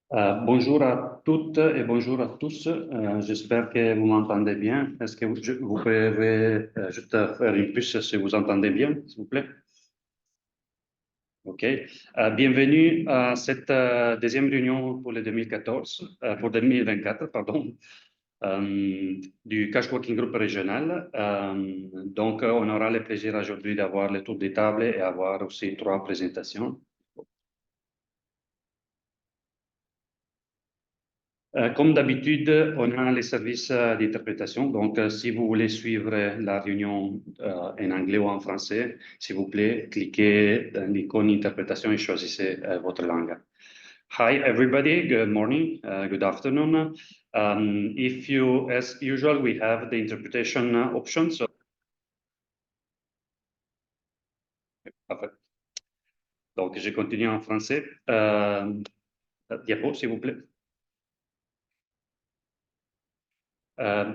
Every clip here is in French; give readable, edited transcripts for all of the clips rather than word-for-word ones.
Bonjour à toutes et bonjour à tous. J'espère que vous m'entendez bien. Est-ce que vous pouvez juste faire une puce si vous entendez bien, s'il vous plaît? OK. Bienvenue à cette deuxième réunion pour le 2014, pour 2024, pardon, du Cash Working Group régional. Donc, on aura le plaisir aujourd'hui d'avoir le tour des tables et avoir aussi trois présentations. Comme d'habitude, on a les services d'interprétation. Donc, si vous voulez suivre la réunion en anglais ou en français, s'il vous plaît, cliquez dans l'icône interprétation et choisissez votre langue. Hi, everybody. Good morning. Good afternoon. If you, as usual, we have the interpretation option. So, parfait. Donc, je continue en français. Diapo, s'il vous plaît.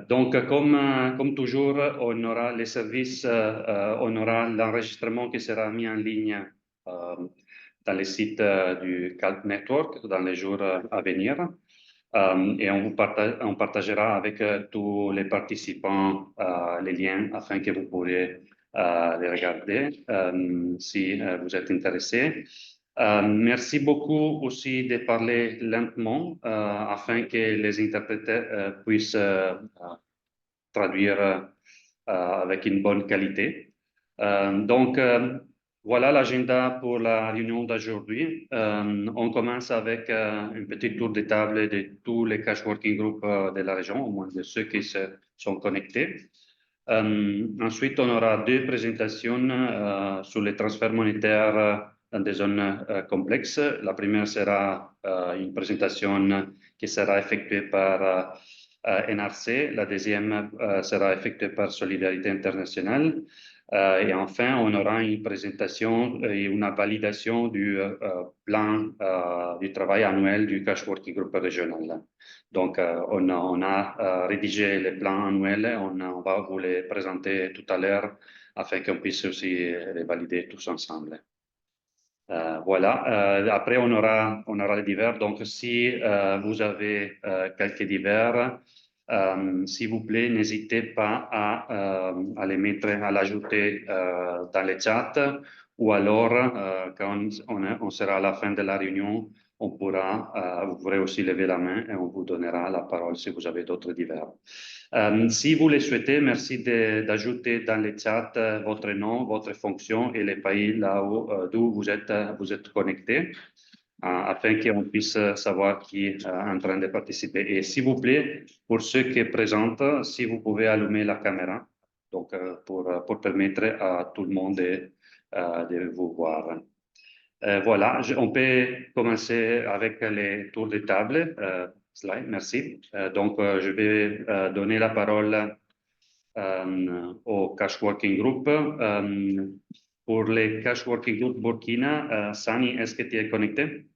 Donc, comme toujours, on aura les services, on aura l'enregistrement qui sera mis en ligne dans les sites du Calp Network dans les jours à venir. Et on partagera avec tous les participants les liens afin que vous pourrez les regarder si vous êtes intéressés. Merci beaucoup aussi de parler lentement afin que les interprètes puissent traduire avec une bonne qualité. Donc, voilà l'agenda pour la réunion d'aujourd'hui. On commence avec un petit tour de table de tous les cash working groups de la région, au moins de ceux qui se sont connectés. Ensuite, on aura deux présentations sur les transferts monétaires dans des zones complexes. La première sera une présentation qui sera effectuée par NRC. La deuxième sera effectuée par Solidarité Internationale. Et enfin, on aura une présentation et une validation du plan du travail annuel du Cash Working Group régional. Donc, on a rédigé les plans annuels, on va vous les présenter tout à l'heure afin qu'on puisse aussi les valider tous ensemble. Voilà. Après, on aura les divers. Donc, si vous avez quelques divers, s'il vous plaît, n'hésitez pas à les mettre, à l'ajouter dans le chat ou alors, quand on sera à la fin de la réunion, vous pourrez aussi lever la main et on vous donnera la parole si vous avez d'autres divers. Si vous le souhaitez, merci d'ajouter dans le chat votre nom, votre fonction et les pays là d'où vous êtes connecté, afin qu'on puisse savoir qui est en train de participer. Et s'il vous plaît, pour ceux qui présentent, si vous pouvez allumer la caméra, donc pour permettre à tout le monde de vous voir. Voilà, on peut commencer avec les tours de table. Slide, merci. Donc, je vais donner la parole au Cash Working Group. Pour les Cash Working Group Burkina, Sani, est-ce que tu es connecté?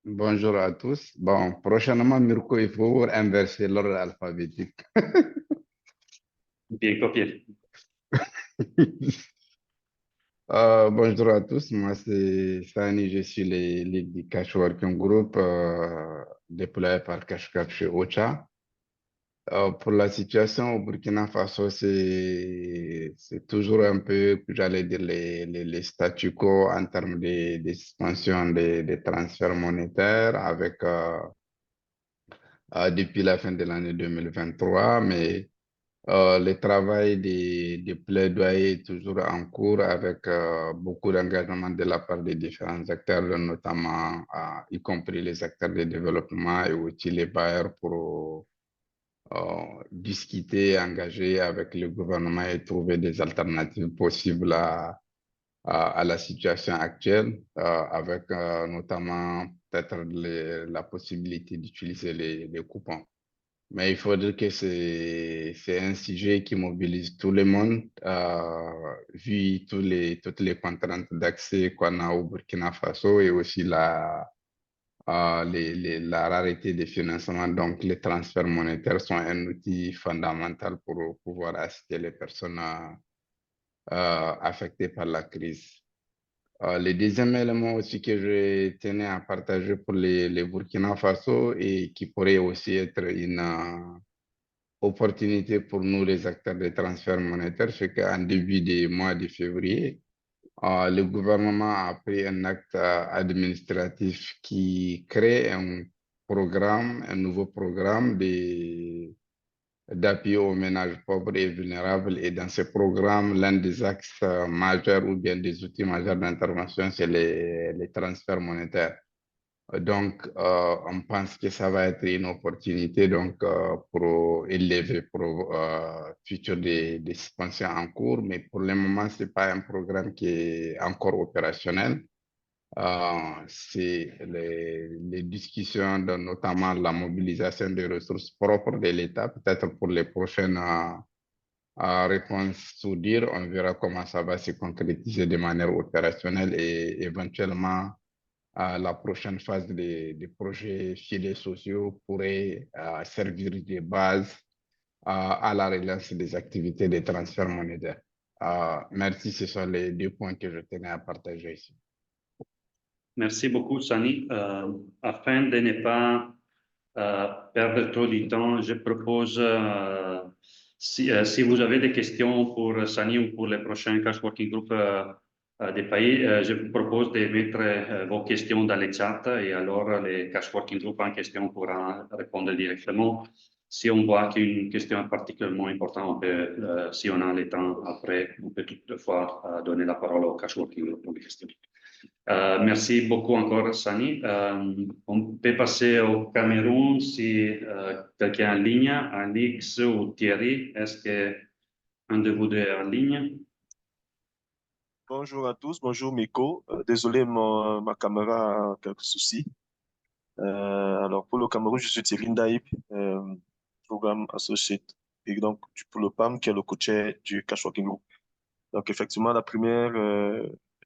Bonjour à tous. Bon, prochainement, Mirko, il faut inverser l'ordre alphabétique. Bien copié. Bonjour à tous, moi c'est Sani, je suis le lead du Cash Working Group déployé par CashCap chez OCHA. Pour la situation au Burkina Faso, c'est toujours un peu, j'allais dire, les statu quo en termes de suspension des transferts monétaires avec depuis la fin de l'année 2023, mais le travail de plaidoyer est toujours en cours avec beaucoup d'engagement de la part des différents acteurs, notamment y compris les acteurs de développement et aussi les bailleurs pour discuter, engager avec le gouvernement et trouver des alternatives possibles à la situation actuelle, avec notamment peut-être la possibilité d'utiliser les coupons. Mais il faut dire que c'est un sujet qui mobilise tout le monde, vu toutes les contraintes d'accès qu'on a au Burkina Faso et aussi la rareté des financements. Donc, les transferts monétaires sont un outil fondamental pour pouvoir assister les personnes affectés par la crise. Le deuxième élément aussi que je tenais à partager pour les Burkina Faso et qui pourrait aussi être une opportunité pour nous, les acteurs de transfert monétaire, c'est qu'en début du mois de février, le gouvernement a pris un acte administratif qui crée un nouveau programme d'appui aux ménages pauvres et vulnérables. Et dans ce programme, l'un des axes majeurs ou bien des outils majeurs d'intervention, c'est les transferts monétaires. Donc, on pense que ça va être une opportunité pour élever pour futur des subventions en cours, mais pour le moment, ce n'est pas un programme qui est encore opérationnel. C'est les discussions, notamment la mobilisation des ressources propres de l'État, peut-être pour les prochaines réponses sous dire, on verra comment ça va se concrétiser de manière opérationnelle et éventuellement la prochaine phase des projets filets sociaux pourrait servir de base à la relance des activités de transfert monétaire. Merci, ce sont les deux points que je tenais à partager ici. Merci beaucoup, Sani. Afin de ne pas perdre trop de temps, je propose, si vous avez des questions pour Sani ou pour les prochains Cash Working Group des pays, je vous propose de mettre vos questions dans le chat et alors les Cash Working Group en question pourront répondre directement. Si on voit qu'une question est particulièrement importante, on peut, si on a le temps après, on peut toutefois donner la parole au Cash Working Group pour les questions. Merci beaucoup encore, Sani. On peut passer au Cameroun si quelqu'un est en ligne, Alix ou Thierry. Est-ce qu'un de vous deux est en ligne? Bonjour à tous, bonjour Miko. Désolé, ma caméra a quelques soucis. Alors pour le Cameroun, je suis Thierry Ndaïb, programme associate, et donc pour le PAM, qui est le coach du Cash Working Group. Donc effectivement, la première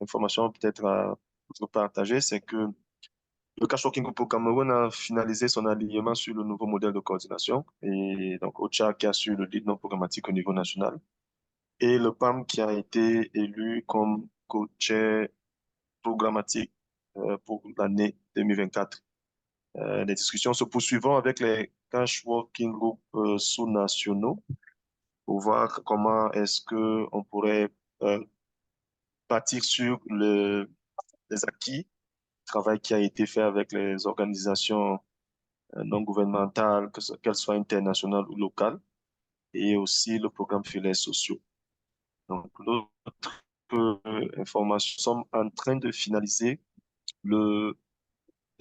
information peut-être à vous partager, c'est que le Cash Working Group au Cameroun a finalisé son alignement sur le nouveau modèle de coordination, et donc OCHA qui a su le lead non programmatique au niveau national, et le PAM qui a été élu comme coach programmatique pour l'année 2024. Les discussions se poursuivront avec les Cash Working Group sous-nationaux pour voir comment est-ce qu'on pourrait bâtir sur les acquis, le travail qui a été fait avec les organisations non gouvernementales, qu'elles soient internationales ou locales, et aussi le programme filets sociaux. Donc, l'autre information, nous sommes en train de finaliser les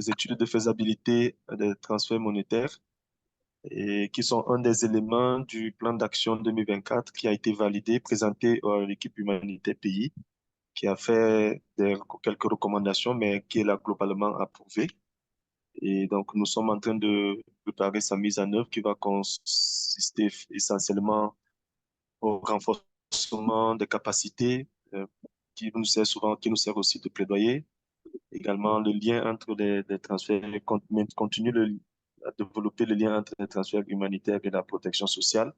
études de faisabilité des transferts monétaires et qui sont un des éléments du plan d'action 2024 qui a été validé, présenté à l'équipe humanitaire pays, qui a fait quelques recommandations, mais qui est là globalement approuvé. Et donc, nous sommes en train de préparer sa mise en œuvre qui va consister essentiellement au renforcement des capacités qui nous sert souvent, qui nous sert aussi de plaidoyer. Également, le lien entre les transferts, continue à développer le lien entre les transferts humanitaires et la protection sociale.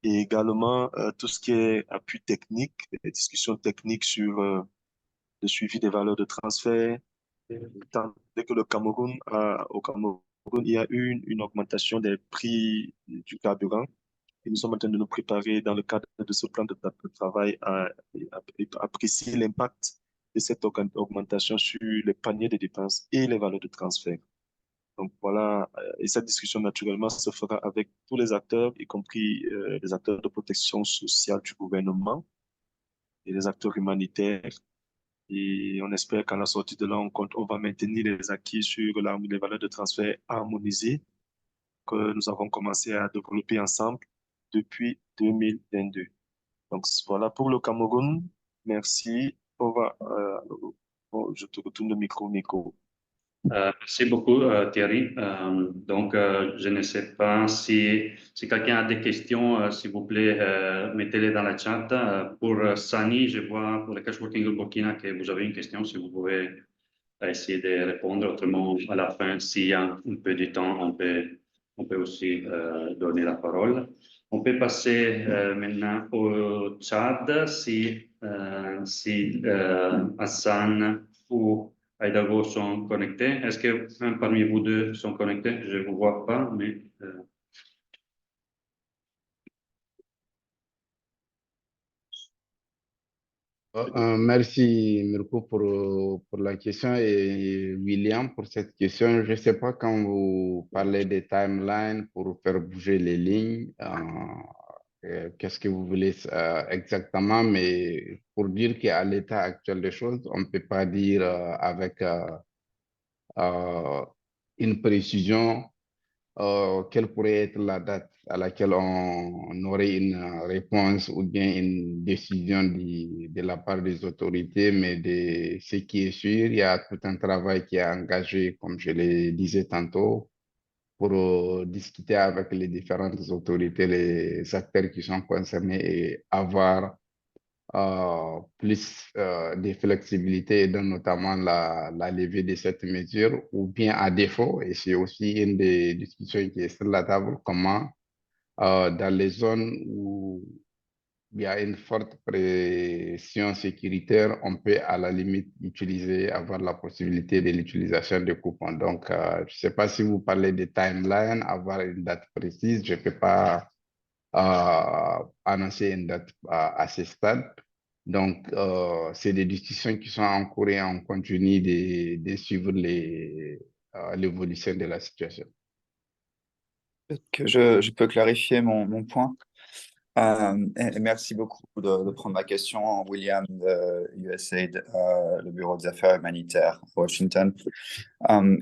Et également, tout ce qui est appui technique, les discussions techniques sur le suivi des valeurs de transfert. Dès que au Cameroun, il y a eu une augmentation des prix du carburant. Et nous sommes en train de nous préparer dans le cadre de ce plan de travail à apprécier l'impact de cette augmentation sur les paniers de dépenses et les valeurs de transfert. Donc voilà, et cette discussion naturellement se fera avec tous les acteurs, y compris les acteurs de protection sociale du gouvernement et les acteurs humanitaires. Et on espère qu'à la sortie de là, on va maintenir les acquis sur les valeurs de transfert harmonisées que nous avons commencé à développer ensemble depuis 2022. Donc voilà pour le Cameroun. Merci. Je te retourne le micro, Nico. Merci beaucoup, Thierry. Donc, je ne sais pas si quelqu'un a des questions, s'il vous plaît, mettez-les dans le chat. Pour Sani, je vois pour le Cash Working Group Burkina que vous avez une question, si vous pouvez essayer de répondre. Autrement, à la fin, s'il y a un peu de temps, on peut aussi donner la parole. On peut passer maintenant au Tchad si Hassan ou Aidago sont connectés. Est-ce que un parmi vous deux sont connectés? Je ne vous vois pas, mais... Merci Mirko pour la question et William pour cette question. Je ne sais pas quand vous parlez des timelines pour faire bouger les lignes, qu'est-ce que vous voulez exactement, mais pour dire qu'à l'état actuel des choses, on ne peut pas dire avec euh, une précision quelle pourrait être la date à laquelle on aurait une réponse ou bien une décision de la part des autorités, mais de ce qui est sûr, il y a tout un travail qui est engagé, comme je le disais tantôt, pour discuter avec les différentes autorités, les acteurs qui sont concernés et avoir plus de flexibilité, dans notamment la levée de cette mesure, ou bien à défaut, et c'est aussi une des discussions qui est sur la table, comment dans les zones où il y a une forte pression sécuritaire, on peut à la limite utiliser, avoir la possibilité de l'utilisation de coupons. Donc, je ne sais pas si vous parlez de timeline, avoir une date précise, je ne peux pas annoncer une date à ce stade. Donc, c'est des discussions qui sont en cours et on continue de suivre l'évolution de la situation. Peut-être que je peux clarifier mon point. Et merci beaucoup de prendre ma question, William de USAID, le Bureau des Affaires humanitaires à Washington.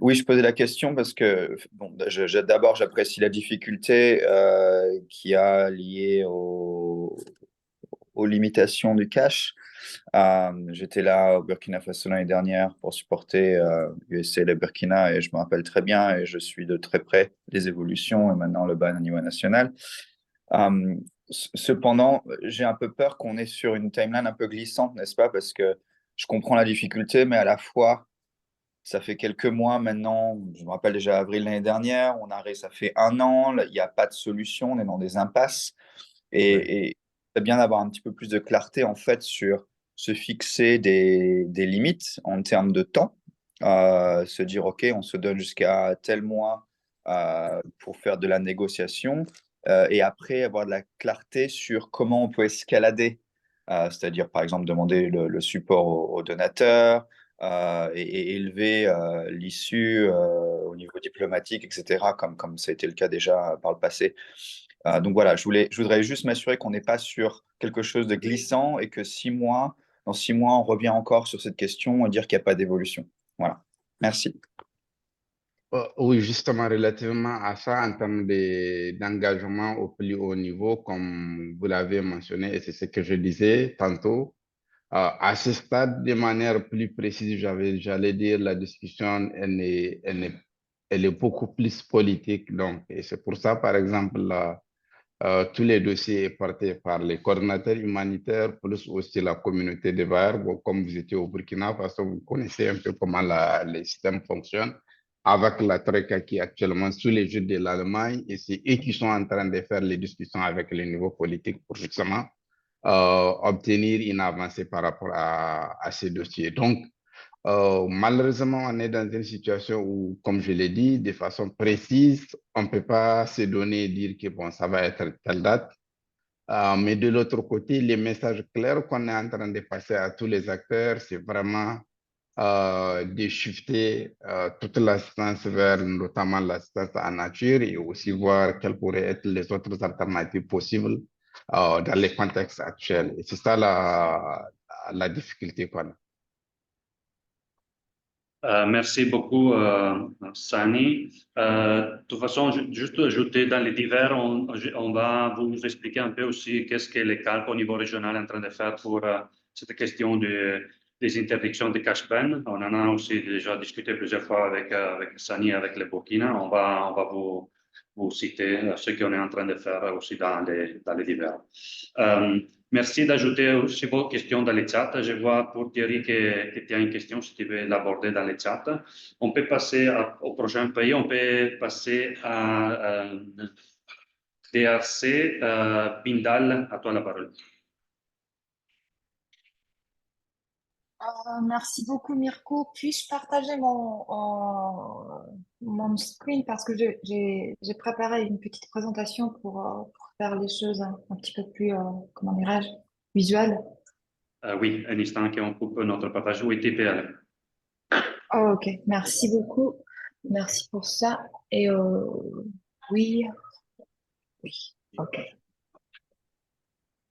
Oui, je posais la question parce que bon, d'abord, j'apprécie la difficulté qui a liée aux limitations du cash. J'étais là au Burkina Faso l'année dernière pour supporter USAID et Burkina et je me rappelle très bien et je suis de très près les évolutions et maintenant le ban au niveau national. Cependant, j'ai un peu peur qu'on est sur une timeline un peu glissante, n'est-ce pas? Parce que je comprends la difficulté, mais à la fois, ça fait quelques mois maintenant, je me rappelle déjà avril l'année dernière, on arrive, ça fait un an, il n'y a pas de solution, on est dans des impasses. Oui. Et c'est bien d'avoir un petit peu plus de clarté en fait sur se fixer des limites en termes de temps, se dire ok, on se donne jusqu'à tel mois pour faire de la négociation et après avoir de la clarté sur comment on peut escalader, c'est-à-dire par exemple demander le support aux donateurs et élever l'issue au niveau diplomatique, etc., comme ça a été le cas déjà par le passé. Donc voilà, je voudrais juste m'assurer qu'on n'est pas sur quelque chose de glissant et que dans 6 mois, on revient encore sur cette question et dire qu'il n'y a pas d'évolution. Voilà. Merci. Oui, justement, relativement à ça, en termes d'engagement au plus haut niveau, comme vous l'avez mentionné, et c'est ce que je disais tantôt, à ce stade, de manière plus précise, j'allais dire, la discussion, elle est beaucoup plus politique. Donc, et c'est pour ça, par exemple, tous les dossiers portés par les coordinateurs humanitaires, plus aussi la communauté des bailleurs. Bon, comme vous étiez au Burkina Faso, vous connaissez un peu comment les systèmes fonctionnent avec la Troïka qui est actuellement sous les yeux de l'Allemagne et c'est eux qui sont en train de faire les discussions avec les niveaux politiques pour justement obtenir une avancée par rapport à ces dossiers. Donc, malheureusement, on est dans une situation où, comme je l'ai dit, de façon précise, on ne peut pas se donner et dire que bon, ça va être telle date. Mais de l'autre côté, les messages clairs qu'on est en train de passer à tous les acteurs, c'est vraiment de shifter toute l'assistance vers notamment l'assistance en nature et aussi voir quelles pourraient être les autres alternatives possibles dans les contextes actuels. Et c'est ça la difficulté qu'on a. Merci beaucoup, Sani. De toute façon, juste ajouter dans les divers, on va vous expliquer un peu aussi qu'est-ce que le CALP au niveau régional est en train de faire pour cette question des interdictions de cash ban. On en a aussi déjà discuté plusieurs fois avec Sani, avec le Burkina. On va vous citer ce qu'on est en train de faire aussi dans les divers. Merci d'ajouter aussi vos questions dans le chat. Je vois pour Thierry que tu as une question, si tu veux l'aborder dans le chat. On peut passer au prochain pays, on peut passer DRC, Pindal, à toi la parole. Merci beaucoup, Mirko. Puis-je partager mon screen parce que j'ai préparé une petite présentation pour faire les choses un petit peu plus, comment dirais-je, visuelles. Oui, un instant qu'on coupe notre partage. Oui, TPL. Oh, ok, merci beaucoup. Merci pour ça. Et oui, oui, ok.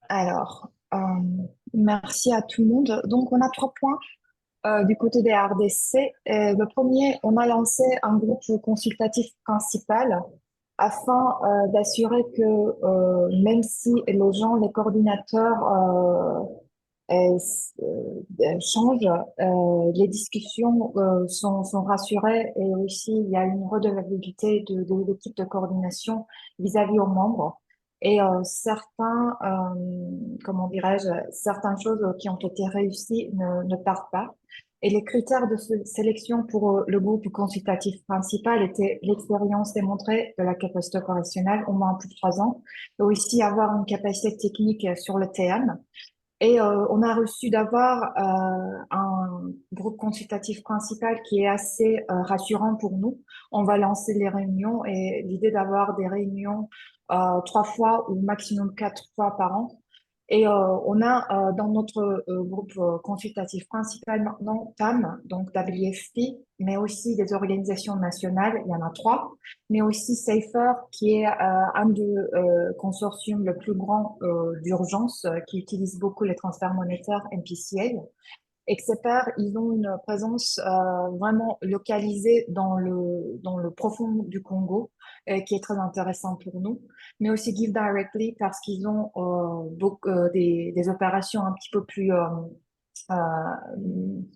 Alors, merci à tout le monde. Donc, on a 3 points. Du côté des RDC. Le premier, on a lancé un groupe consultatif principal afin d'assurer que même si les gens, les coordinateurs changent, les discussions sont rassurées et aussi il y a une redevabilité de l'équipe de coordination vis-à-vis aux membres. Et comment dirais-je, certaines choses qui ont été réussies ne partent pas. Et les critères de sélection pour le groupe consultatif principal étaient l'expérience démontrée de la capacité opérationnelle, au moins plus de 3 ans, et aussi avoir une capacité technique sur le TM. Et on a reçu d'avoir un groupe consultatif principal qui est assez rassurant pour nous. On va lancer les réunions et l'idée d'avoir des réunions 3 fois ou maximum 4 fois par an. Et on a dans notre groupe consultatif principal maintenant TAM, donc WFP, mais aussi des organisations nationales, il y en a 3, mais aussi SAFER, qui est un des consortiums le plus grand d'urgence, qui utilise beaucoup les transferts monétaires MPCA. Exeper, ils ont une présence vraiment localisée dans le profond du Congo, qui est très intéressant pour nous, mais aussi Give Directly parce qu'ils ont des opérations un petit peu plus, euh,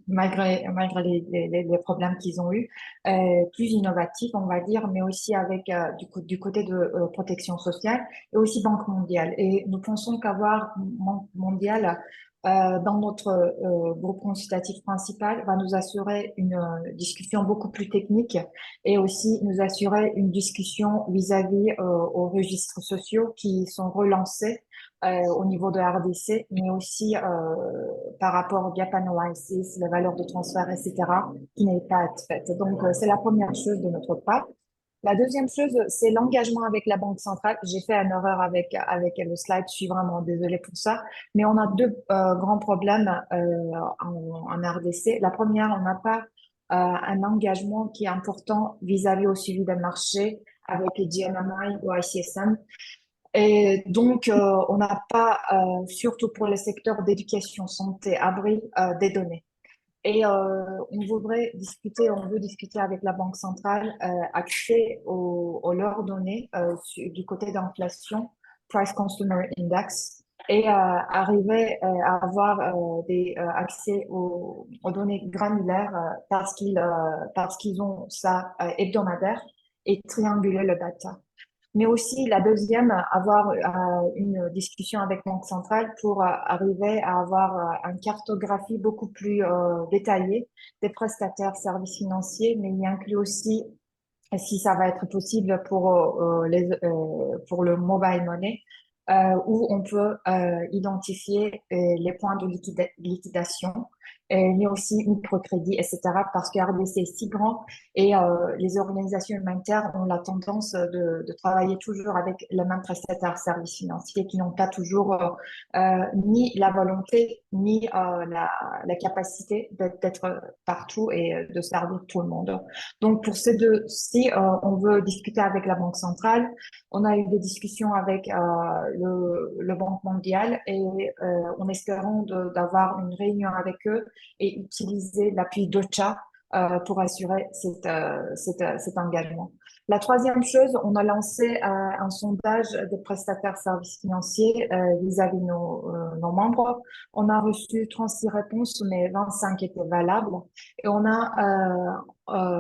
malgré les problèmes qu'ils ont eus, plus innovatives, on va dire, mais aussi avec du côté de protection sociale et aussi Banque mondiale. Et nous pensons qu'avoir Banque mondiale dans notre groupe consultatif principal va nous assurer une discussion beaucoup plus technique et aussi nous assurer une discussion vis-à-vis aux registres sociaux qui sont relancés au niveau de RDC, mais aussi par rapport au gap analysis, la valeur de transfert, etc., qui n'est pas faite. Donc, c'est la première chose de notre part. La deuxième chose, c'est l'engagement avec la Banque centrale. J'ai fait une erreur avec le slide, je suis vraiment désolée pour ça. Mais on a 2 grands problèmes en RDC. La première, on n'a pas un engagement qui est important vis-à-vis au suivi des marchés avec les GNMI ou ICSM. Et donc, on n'a pas, surtout pour le secteur d'éducation, santé, abri, des données. Et on veut discuter avec la Banque centrale accès aux leurs données du côté d'inflation, Price Consumer Index, et arriver à avoir accès aux données granulaires parce qu'ils ont ça hebdomadaire et trianguler le data. Mais aussi, la deuxième, avoir une discussion avec Banque centrale pour arriver à avoir une cartographie beaucoup plus détaillée des prestataires services financiers, mais il inclut aussi, si ça va être possible pour le mobile money, où on peut identifier les points de liquidation, mais aussi microcrédit, etc. Parce que RDC est si grand et les organisations humanitaires ont la tendance de travailler toujours avec les mêmes prestataires services financiers qui n'ont pas toujours ni la volonté ni la capacité d'être partout et de servir tout le monde. Donc pour ces deux, si on veut discuter avec la Banque centrale, on a eu des discussions avec le Banque mondiale et en espérant d'avoir une réunion avec eux et utiliser l'appui d'OCHA pour assurer cet engagement. La troisième chose, on a lancé un sondage des prestataires services financiers vis-à-vis de nos membres. On a reçu 36 réponses, mais 25 étaient valables. Et on a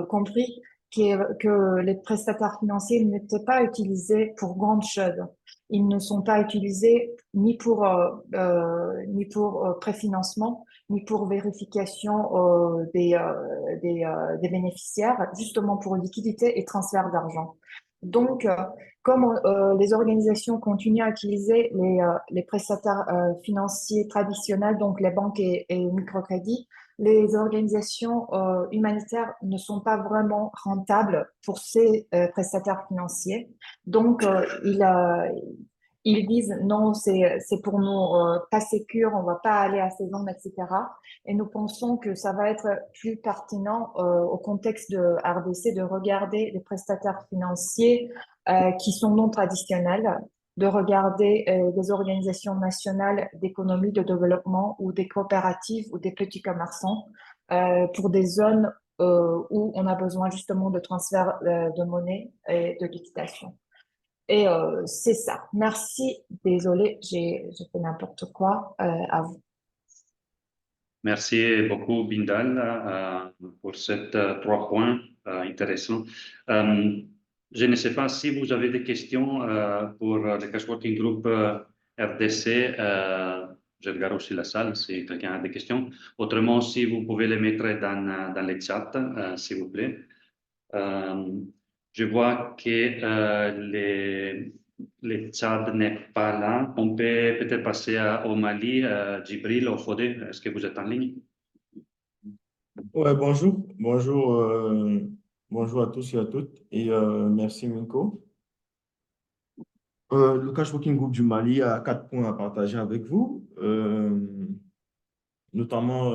compris que les prestataires financiers n'étaient pas utilisés pour grande chose. Ils ne sont pas utilisés ni pour préfinancement, ni pour vérification des bénéficiaires, justement pour liquidité et transfert d'argent. Donc, comme les organisations continuent à utiliser les prestataires financiers traditionnels, donc les banques et microcrédits, les organisations humanitaires ne sont pas vraiment rentables pour ces prestataires financiers. Donc, ils disent non, c'est pour nous pas sécure, on va pas aller à ces zones, etc. Et nous pensons que ça va être plus pertinent au contexte de RDC de regarder les prestataires financiers qui sont non traditionnels, de regarder des organisations nationales d'économie, de développement ou des coopératives ou des petits commerçants pour des zones où on a besoin justement de transfert de monnaie et de liquidation. Et c'est ça. Merci. Désolée, j'ai fait n'importe quoi. À vous. Merci beaucoup, Bindal, pour ces 3 points intéressants. Je ne sais pas si vous avez des questions pour le Cash Working Group RDC. Je regarde aussi la salle si quelqu'un a des questions. Autrement, si vous pouvez les mettre dans le chat, s'il vous plaît. Je vois que le Tchad n'est pas là. On peut peut-être passer au Mali. Djibril ou Fodé, est-ce que vous êtes en ligne? Ouais, bonjour. Bonjour à tous et à toutes. Et merci, Minko. Le Cash Working Group du Mali a 4 points à partager avec vous. Notamment,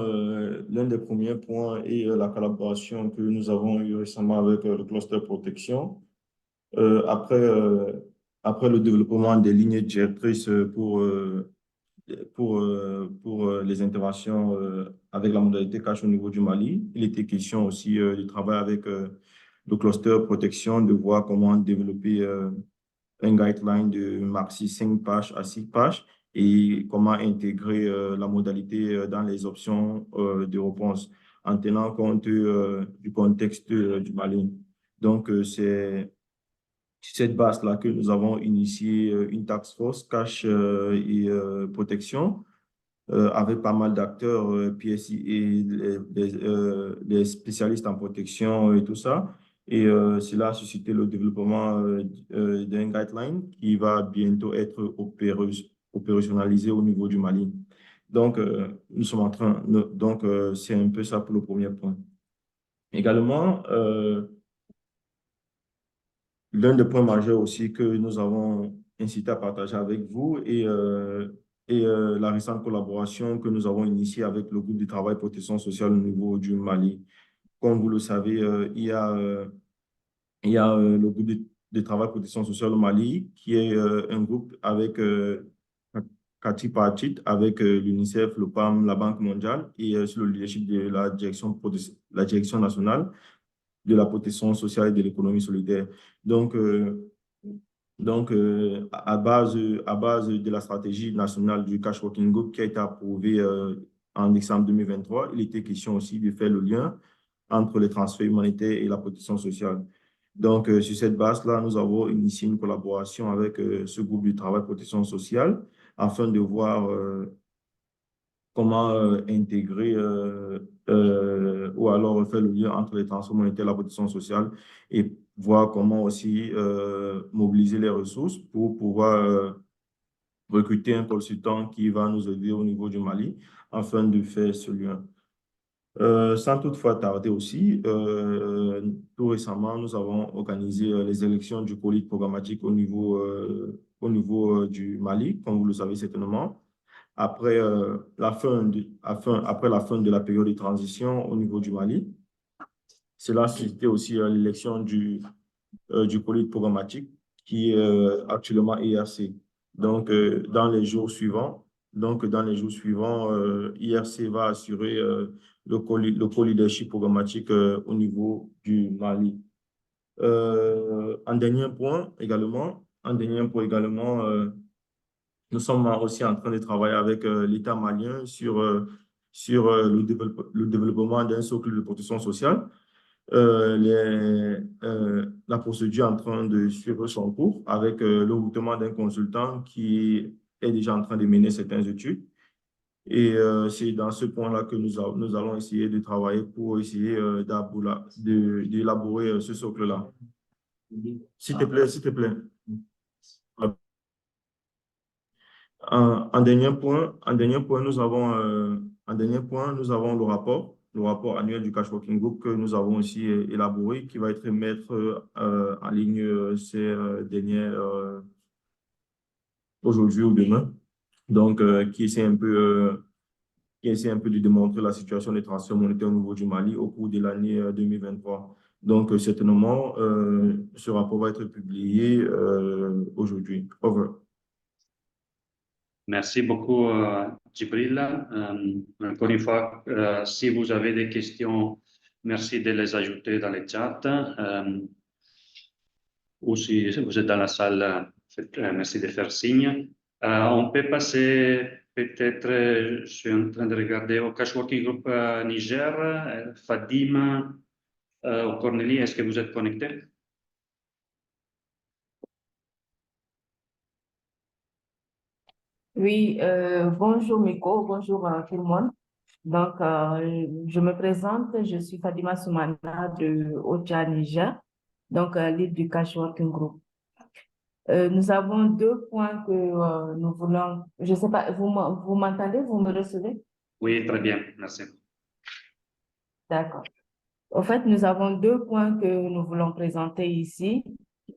l'un des premiers points est la collaboration que nous avons eue récemment avec le cluster protection. Après le développement des lignes directrices pour les interventions avec la modalité cash au niveau du Mali. Il était question aussi de travailler avec le cluster protection, de voir comment développer un guideline de maxi 5 pages à 6 pages et comment intégrer la modalité dans les options de réponse en tenant compte du contexte du Mali. Donc, c'est cette base-là que nous avons initié une task force cash et protection avec pas mal d'acteurs, PSI et les spécialistes en protection et tout ça. Et cela a suscité le développement d'un guideline qui va bientôt être opérationnalisé au niveau du Mali. Donc, nous sommes en train, donc c'est un peu ça pour le premier point. Également, l'un des points majeurs aussi que nous avons incité à partager avec vous et la récente collaboration que nous avons initiée avec le groupe de travail protection sociale au niveau du Mali. Comme vous le savez, il y a le groupe de travail protection sociale au Mali qui est un groupe avec quadripartite avec l'UNICEF, le PAM, la Banque mondiale et sous le leadership de la direction nationale de la protection sociale et de l'économie solidaire. Donc, à base de la stratégie nationale du Cash Working Group qui a été approuvée en décembre 2023, il était question aussi de faire le lien entre les transferts humanitaires et la protection sociale. Donc, sur cette base-là, nous avons initié une collaboration avec ce groupe du travail protection sociale afin de voir comment intégrer ou alors faire le lien entre les transferts monétaires et la protection sociale et voir comment aussi mobiliser les ressources pour pouvoir recruter un consultant qui va nous aider au niveau du Mali afin de faire ce lien. Sans toutefois tarder aussi, tout récemment, nous avons organisé les élections du collège programmatique au niveau du Mali, comme vous le savez certainement. Après la fin de la période de transition au niveau du Mali. Cela c'était aussi l'élection du collège programmatique qui est actuellement IRC. Donc, dans les jours suivants, IRC va assurer le co-leadership programmatique au niveau du Mali. Un dernier point également, nous sommes aussi en train de travailler avec l'État malien sur le développement d'un socle de protection sociale. La procédure est en train de suivre son cours avec le recrutement d'un consultant qui est déjà en train de mener certaines études. Et c'est dans ce point-là que nous allons essayer de travailler pour essayer d'élaborer ce socle-là. S'il te plaît, s'il te plaît. En dernier point, nous avons, le rapport annuel du Cash Working Group que nous avons aussi élaboré, qui va être mettre en ligne ces dernières aujourd'hui ou demain. Donc, qui essaie un peu de démontrer la situation des transferts monétaires au niveau du Mali au cours de l'année 2023. Donc, certainement, ce rapport va être publié aujourd'hui. Over. Merci beaucoup, Djibril. Encore une fois, si vous avez des questions, merci de les ajouter dans le chat. Ou si vous êtes dans la salle, merci de faire signe. On peut passer peut-être, je suis en train de regarder au Cash Working Group Niger, Fadima ou Cornélie, est-ce que vous êtes connectés? Oui, bonjour Miko, bonjour tout le monde. Donc, je me présente, je suis Fadima Soumana de Ocha, Niger, donc lead du Cash Working Group. Nous avons deux points que nous voulons, je ne sais pas, vous m'entendez, vous me recevez? Oui, très bien, merci. D'accord. En fait, nous avons deux points que nous voulons présenter ici.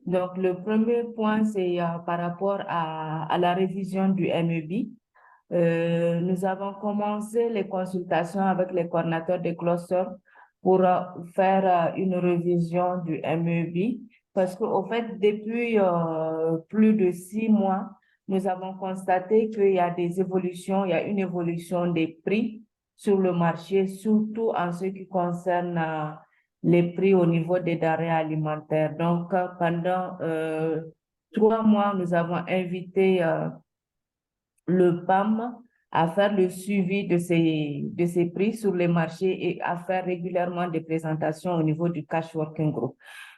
Donc, le premier point, c'est par rapport à la révision du MEB. Nous avons commencé les consultations avec les coordinateurs des clusters pour faire une révision du MEB parce qu'au fait, depuis plus de 6 mois, nous avons constaté qu'il y a des évolutions, il y a une évolution des prix sur le marché, surtout en ce qui concerne les prix au niveau des denrées alimentaires. Donc, pendant 3 mois, nous avons invité le PAM à faire le suivi de ces prix sur les marchés et à faire régulièrement des présentations au niveau du Cash Working Group.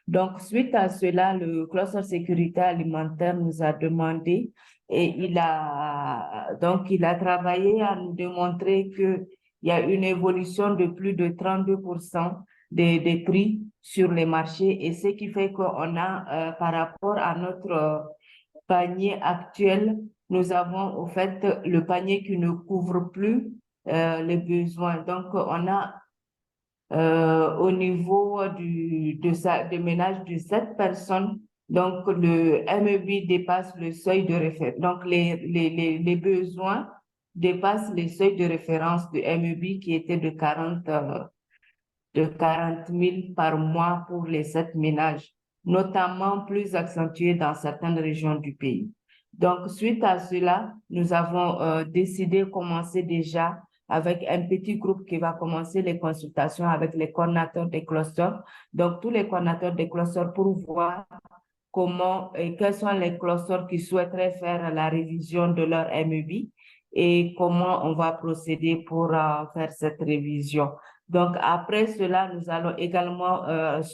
Donc, suite à cela, le cluster sécurité alimentaire nous a demandé et il a travaillé à nous démontrer qu'il y a une évolution de plus de 32% des prix sur les marchés et ce qui fait qu'on a, par rapport à notre panier actuel, nous avons au fait le panier qui ne couvre plus les besoins. Donc, on a au niveau des ménages de 7 personnes, donc le MEB dépasse le seuil de référence. Donc, les besoins dépassent les seuils de référence de MEB qui était de 40 000 par mois pour les 7 ménages, notamment plus accentué dans certaines régions du pays. Donc, suite à cela, nous avons décidé de commencer déjà avec un petit groupe qui va commencer les consultations avec les coordinateurs des clusters. Donc, tous les coordinateurs des clusters pour voir comment et quels sont les clusters qui souhaiteraient faire la révision de leur MEB et comment on va procéder pour faire cette révision. Donc, après cela, nous allons également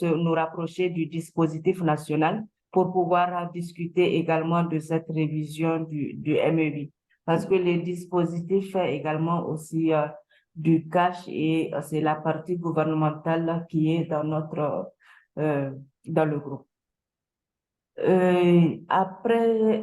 nous rapprocher du dispositif national pour pouvoir discuter également de cette révision du MEB. Parce que le dispositif fait également aussi du cash et c'est la partie gouvernementale qui est dans dans le groupe. Après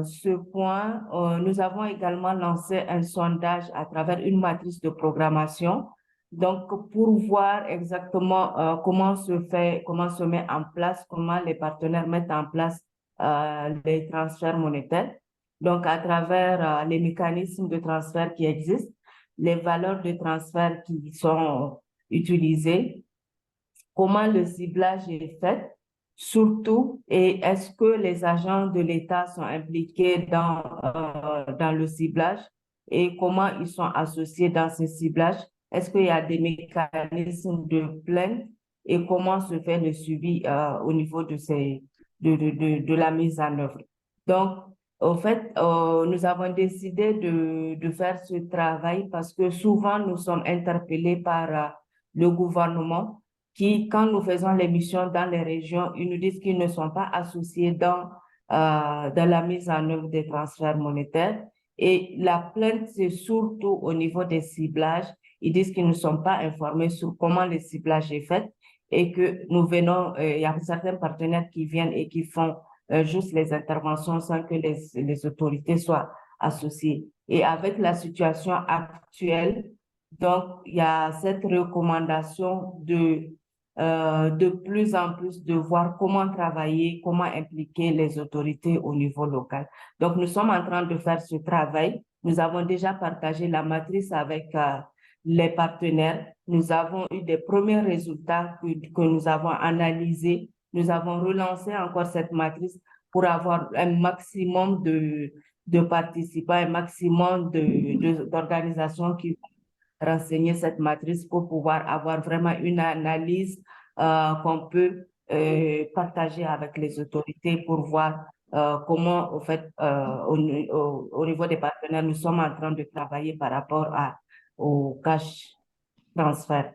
ce point, nous avons également lancé un sondage à travers une matrice de programmation. Donc, pour voir exactement comment se met en place, comment les partenaires mettent en place les transferts monétaires. Donc, à travers les mécanismes de transfert qui existent, les valeurs de transfert qui sont utilisées, comment le ciblage est fait, surtout, et est-ce que les agents de l'État sont impliqués dans le ciblage et comment ils sont associés dans ce ciblage? Est-ce qu'il y a des mécanismes de plainte et comment se fait le suivi au niveau de la mise en œuvre? Donc, au fait, nous avons décidé de faire ce travail parce que souvent nous sommes interpellés par le gouvernement qui, quand nous faisons les missions dans les régions, ils nous disent qu'ils ne sont pas associés dans la mise en œuvre des transferts monétaires. Et la plainte, c'est surtout au niveau des ciblages. Ils disent qu'ils ne sont pas informés sur comment le ciblage est fait et que nous venons, il y a certains partenaires qui viennent et qui font juste les interventions sans que les autorités soient associées. Et avec la situation actuelle, donc il y a cette recommandation de plus en plus de voir comment travailler, comment impliquer les autorités au niveau local. Donc, nous sommes en train de faire ce travail. Nous avons déjà partagé la matrice avec les partenaires. Nous avons eu des premiers résultats que nous avons analysés. Nous avons relancé encore cette matrice pour avoir un maximum de participants, un maximum d'organisations qui renseigner cette matrice pour pouvoir avoir vraiment une analyse qu'on peut partager avec les autorités pour voir comment, au fait, au niveau des partenaires, nous sommes en train de travailler par rapport au cash transfert.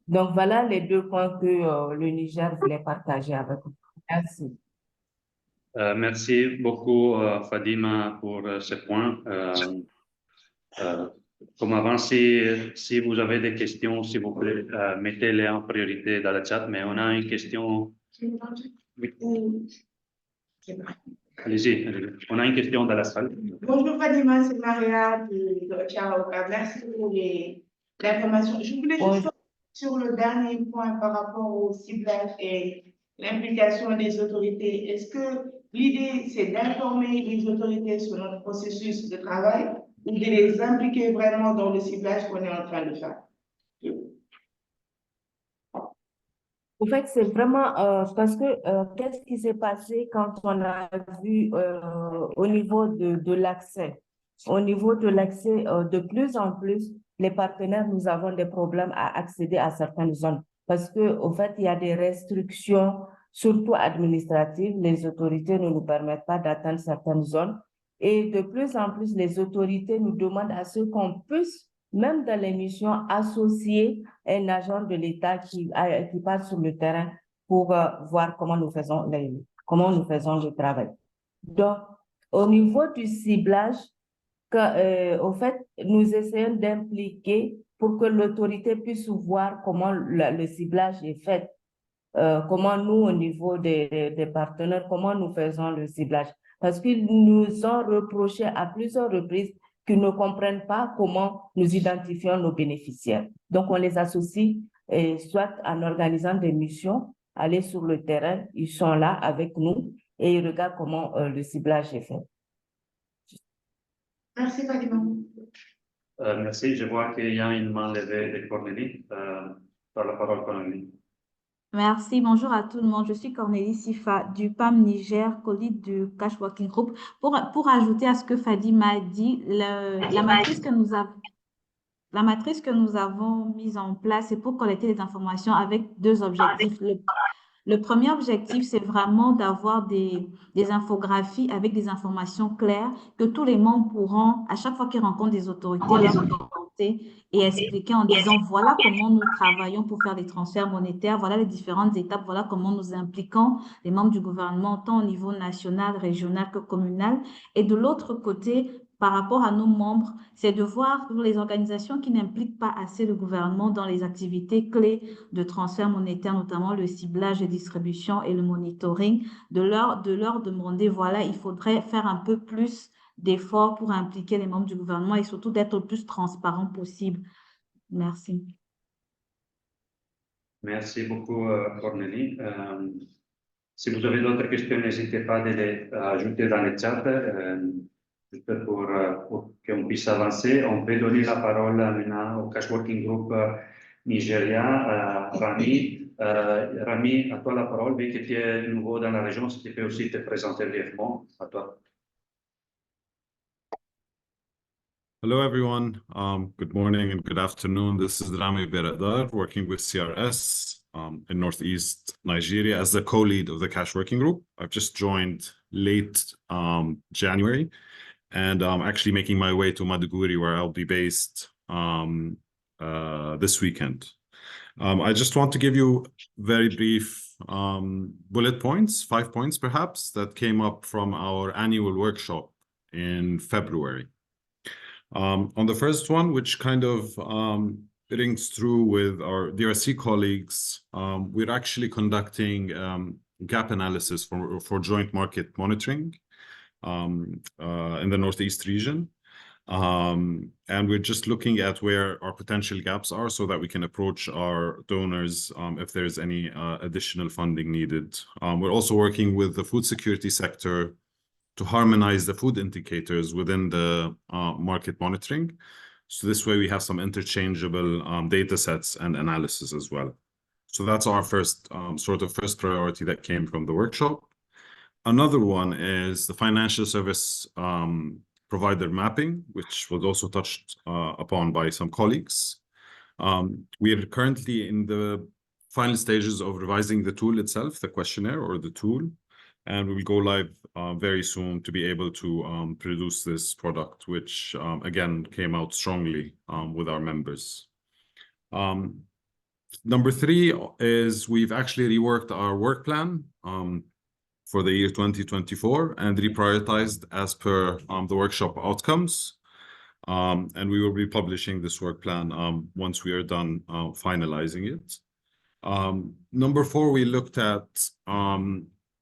Donc, voilà les deux points que le Niger voulait partager avec vous. Merci. Merci beaucoup, Fadima, pour ce point. Comme avant, si vous avez des questions, s'il vous plaît, mettez-les en priorité dans le chat, mais on a une question. Oui. Allez-y, on a une question dans la salle. Bonjour Fadima, c'est Maria de Ocha. Merci pour l'information. Je voulais juste sur le dernier point par rapport au ciblage et l'implication des autorités. Est-ce que l'idée, c'est d'informer les autorités sur notre processus de travail ou de les impliquer vraiment dans le ciblage qu'on est en train de faire? En fait, c'est vraiment parce que qu'est-ce qui s'est passé quand on a vu au niveau de l'accès? Au niveau de l'accès, de plus en plus, les partenaires, nous avons des problèmes à accéder à certaines zones parce que, au fait, il y a des restrictions, surtout administratives. Les autorités ne nous permettent pas d'atteindre certaines zones. Et de plus en plus, les autorités nous demandent à ce qu'on puisse, même dans les missions, associer un agent de l'État qui passe sur le terrain pour voir comment nous faisons le travail. Donc, au niveau du ciblage, au fait, nous essayons d'impliquer pour que l'autorité puisse voir comment le ciblage est fait, comment nous, au niveau des partenaires, comment nous faisons le ciblage. Parce qu'ils nous ont reproché à plusieurs reprises qu'ils ne comprennent pas comment nous identifions nos bénéficiaires. Donc, on les associe soit en organisant des missions, aller sur le terrain, ils sont là avec nous et ils regardent comment le ciblage est fait. Merci, Fadima. Merci. Je vois qu'il y a une main levée de Cornélie. Par la parole, Cornélie. Merci, bonjour à tout le monde. Je suis Cornélie Sifa du PAM Niger, co-lead du Cash Working Group. Pour ajouter à ce que Fadima a dit, la matrice que nous avons mise en place, c'est pour collecter des informations avec deux objectifs. Le premier objectif, c'est vraiment d'avoir des infographies avec des informations claires que tous les membres pourront, à chaque fois qu'ils rencontrent des autorités, leur présenter et expliquer en disant voilà comment nous travaillons pour faire des transferts monétaires, voilà les différentes étapes, voilà comment nous impliquons les membres du gouvernement, tant au niveau national, régional que communal. Et de l'autre côté, par rapport à nos membres, c'est de voir pour les organisations qui n'impliquent pas assez le gouvernement dans les activités clés de transfert monétaire, notamment le ciblage et distribution et le monitoring, de leur demander, voilà, il faudrait faire un peu plus d'efforts pour impliquer les membres du gouvernement et surtout d'être le plus transparent possible. Merci. Merci beaucoup, Cornélie. Si vous avez d'autres questions, n'hésitez pas à les ajouter dans le chat. Juste pour qu'on puisse avancer, on peut donner la parole maintenant au Cash Working Group Nigeria, Rami. Rami, à toi la parole, vu que tu es nouveau dans la région, si tu peux aussi te présenter brièvement. À toi. Hello, everyone. Good morning and good afternoon. This is Rami Beradar, working with CRS in Northeast Nigeria as the co-lead of the Cash Working Group. I've just joined late January. And I'm actually making my way to Maiduguri, where I'll be based this weekend. I just want to give you very brief bullet points, 5 points perhaps, that came up from our annual workshop in February. On the first one, which kind of rings true with our DRC colleagues, we're actually conducting gap analysis for joint market monitoring in the Northeast region. And we're just looking at where our potential gaps are so that we can approach our donors if there's any additional funding needed. We're also working with the food security sector to harmonize the food indicators within the market monitoring. So this way we have some interchangeable data sets and analysis as well. So that's our first first priority that came from the workshop. Another one is the financial service provider mapping, which was also touched upon by some colleagues. We are currently in the final stages of revising the tool itself, the questionnaire or the tool, and we will go live very soon to be able to produce this product, which again came out strongly with our members. Number 3 is we've actually reworked our work plan for the year 2024 and reprioritized as per the workshop outcomes. And we will be publishing this work plan once we are done finalizing it. Number 4, we looked at,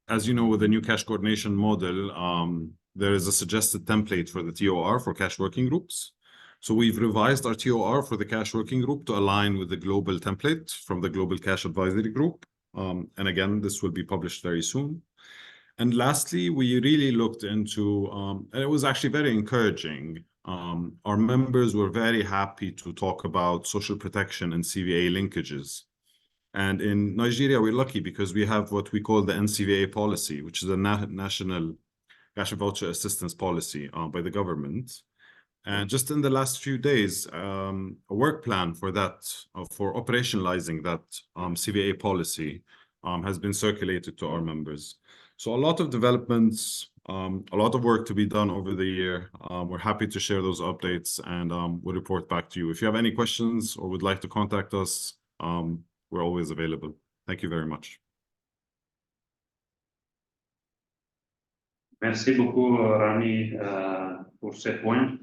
as you know, with the new cash coordination model, there is a suggested template for the TOR for cash working groups. So we've revised our TOR for the cash working group to align with the global template from the Global Cash Advisory Group. And again, this will be published very soon. And lastly, we really looked into, and it was actually very encouraging. Our members were very happy to talk about social protection and CVA linkages. And in Nigeria, we're lucky because we have what we call the NCVA policy, which is a national cash and voucher assistance policy by the government. And just in the last few days, a work plan for that, for operationalizing that CVA policy has been circulated to our members. So a lot of developments, a lot of work to be done over the year. We're happy to share those updates and we'll report back to you. If you have any questions or would like to contact us, we're always available. Thank you very much. Merci beaucoup, Rami, pour ces points.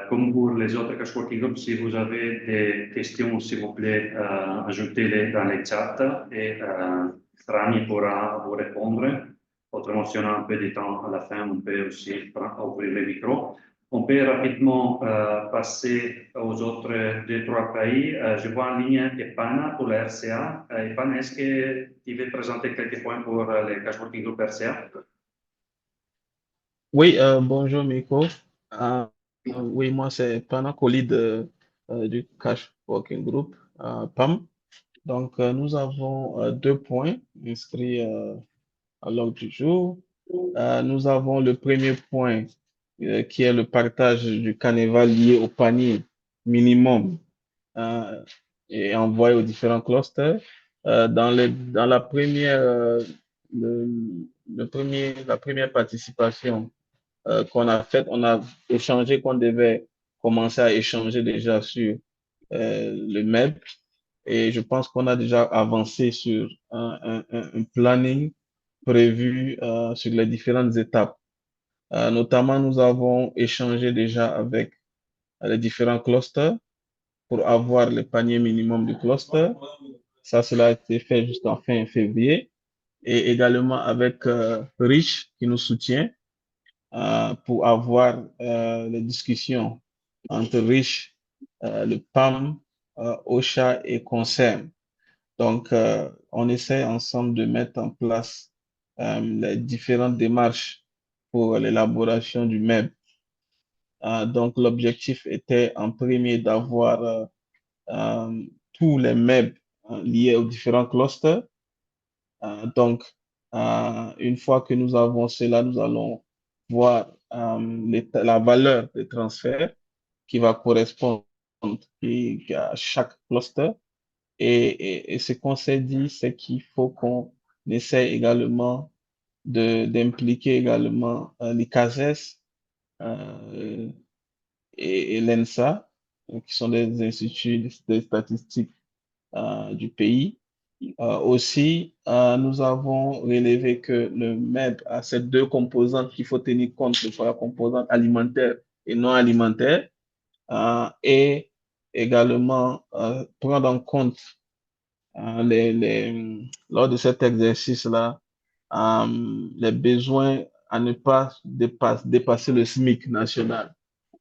Comme pour les autres cash working groups, si vous avez des questions, s'il vous plaît, ajoutez-les dans les chats et Rami pourra vous répondre. Autrement, si on a un peu de temps à la fin, on peut aussi ouvrir le micro. On peut rapidement passer aux autres 2-3 pays. Je vois en ligne Epana pour la RCA. Epana, est-ce que tu veux présenter quelques points pour les cash working group RCA? Oui, bonjour Miko. Oui, moi c'est Epana, co-lead du Cash Working Group, PAM. Donc, nous avons 2 points inscrits à l'ordre du jour. Nous avons le premier point qui est le partage du carnaval lié au panier minimum et envoyé aux différents clusters. Dans la première, la première participation qu'on a faite, on a échangé qu'on devait commencer à échanger déjà sur le MEB. Et je pense qu'on a déjà avancé sur un planning prévu sur les différentes étapes. Notamment, nous avons échangé déjà avec les différents clusters pour avoir le panier minimum du cluster. Ça, cela a été fait jusqu'en fin février. Et également avec Rich qui nous soutient pour avoir les discussions entre Rich, le PAM, OCHA et Concern. Donc, on essaie ensemble de mettre en place les différentes démarches pour l'élaboration du MEB. Donc, l'objectif était en premier d'avoir tous les MEB liés aux différents clusters. Donc, une fois que nous avons cela, nous allons voir la valeur des transferts qui va correspondre à chaque cluster. Et ce qu'on s'est dit, c'est qu'il faut qu'on essaie également d'impliquer également les CASES et l'ENSA, qui sont des instituts de statistiques du pays. Aussi, nous avons relevé que le MEB a ces 2 composantes qu'il faut tenir compte, la composante alimentaire et non alimentaire. Et également prendre en compte lors de cet exercice-là les besoins à ne pas dépasser le SMIC national.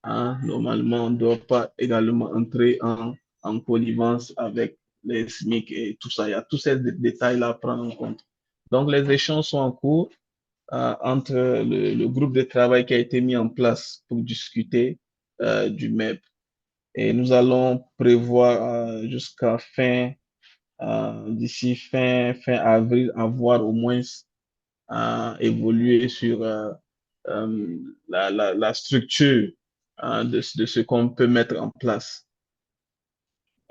Normalement, on ne doit pas également entrer en connivence avec les SMIC et tout ça. Il y a tous ces détails-là à prendre en compte. Donc, les échanges sont en cours entre le groupe de travail qui a été mis en place pour discuter du MEP. Et nous allons prévoir jusqu'à d'ici fin avril, avoir au moins évolué sur la structure de ce qu'on peut mettre en place.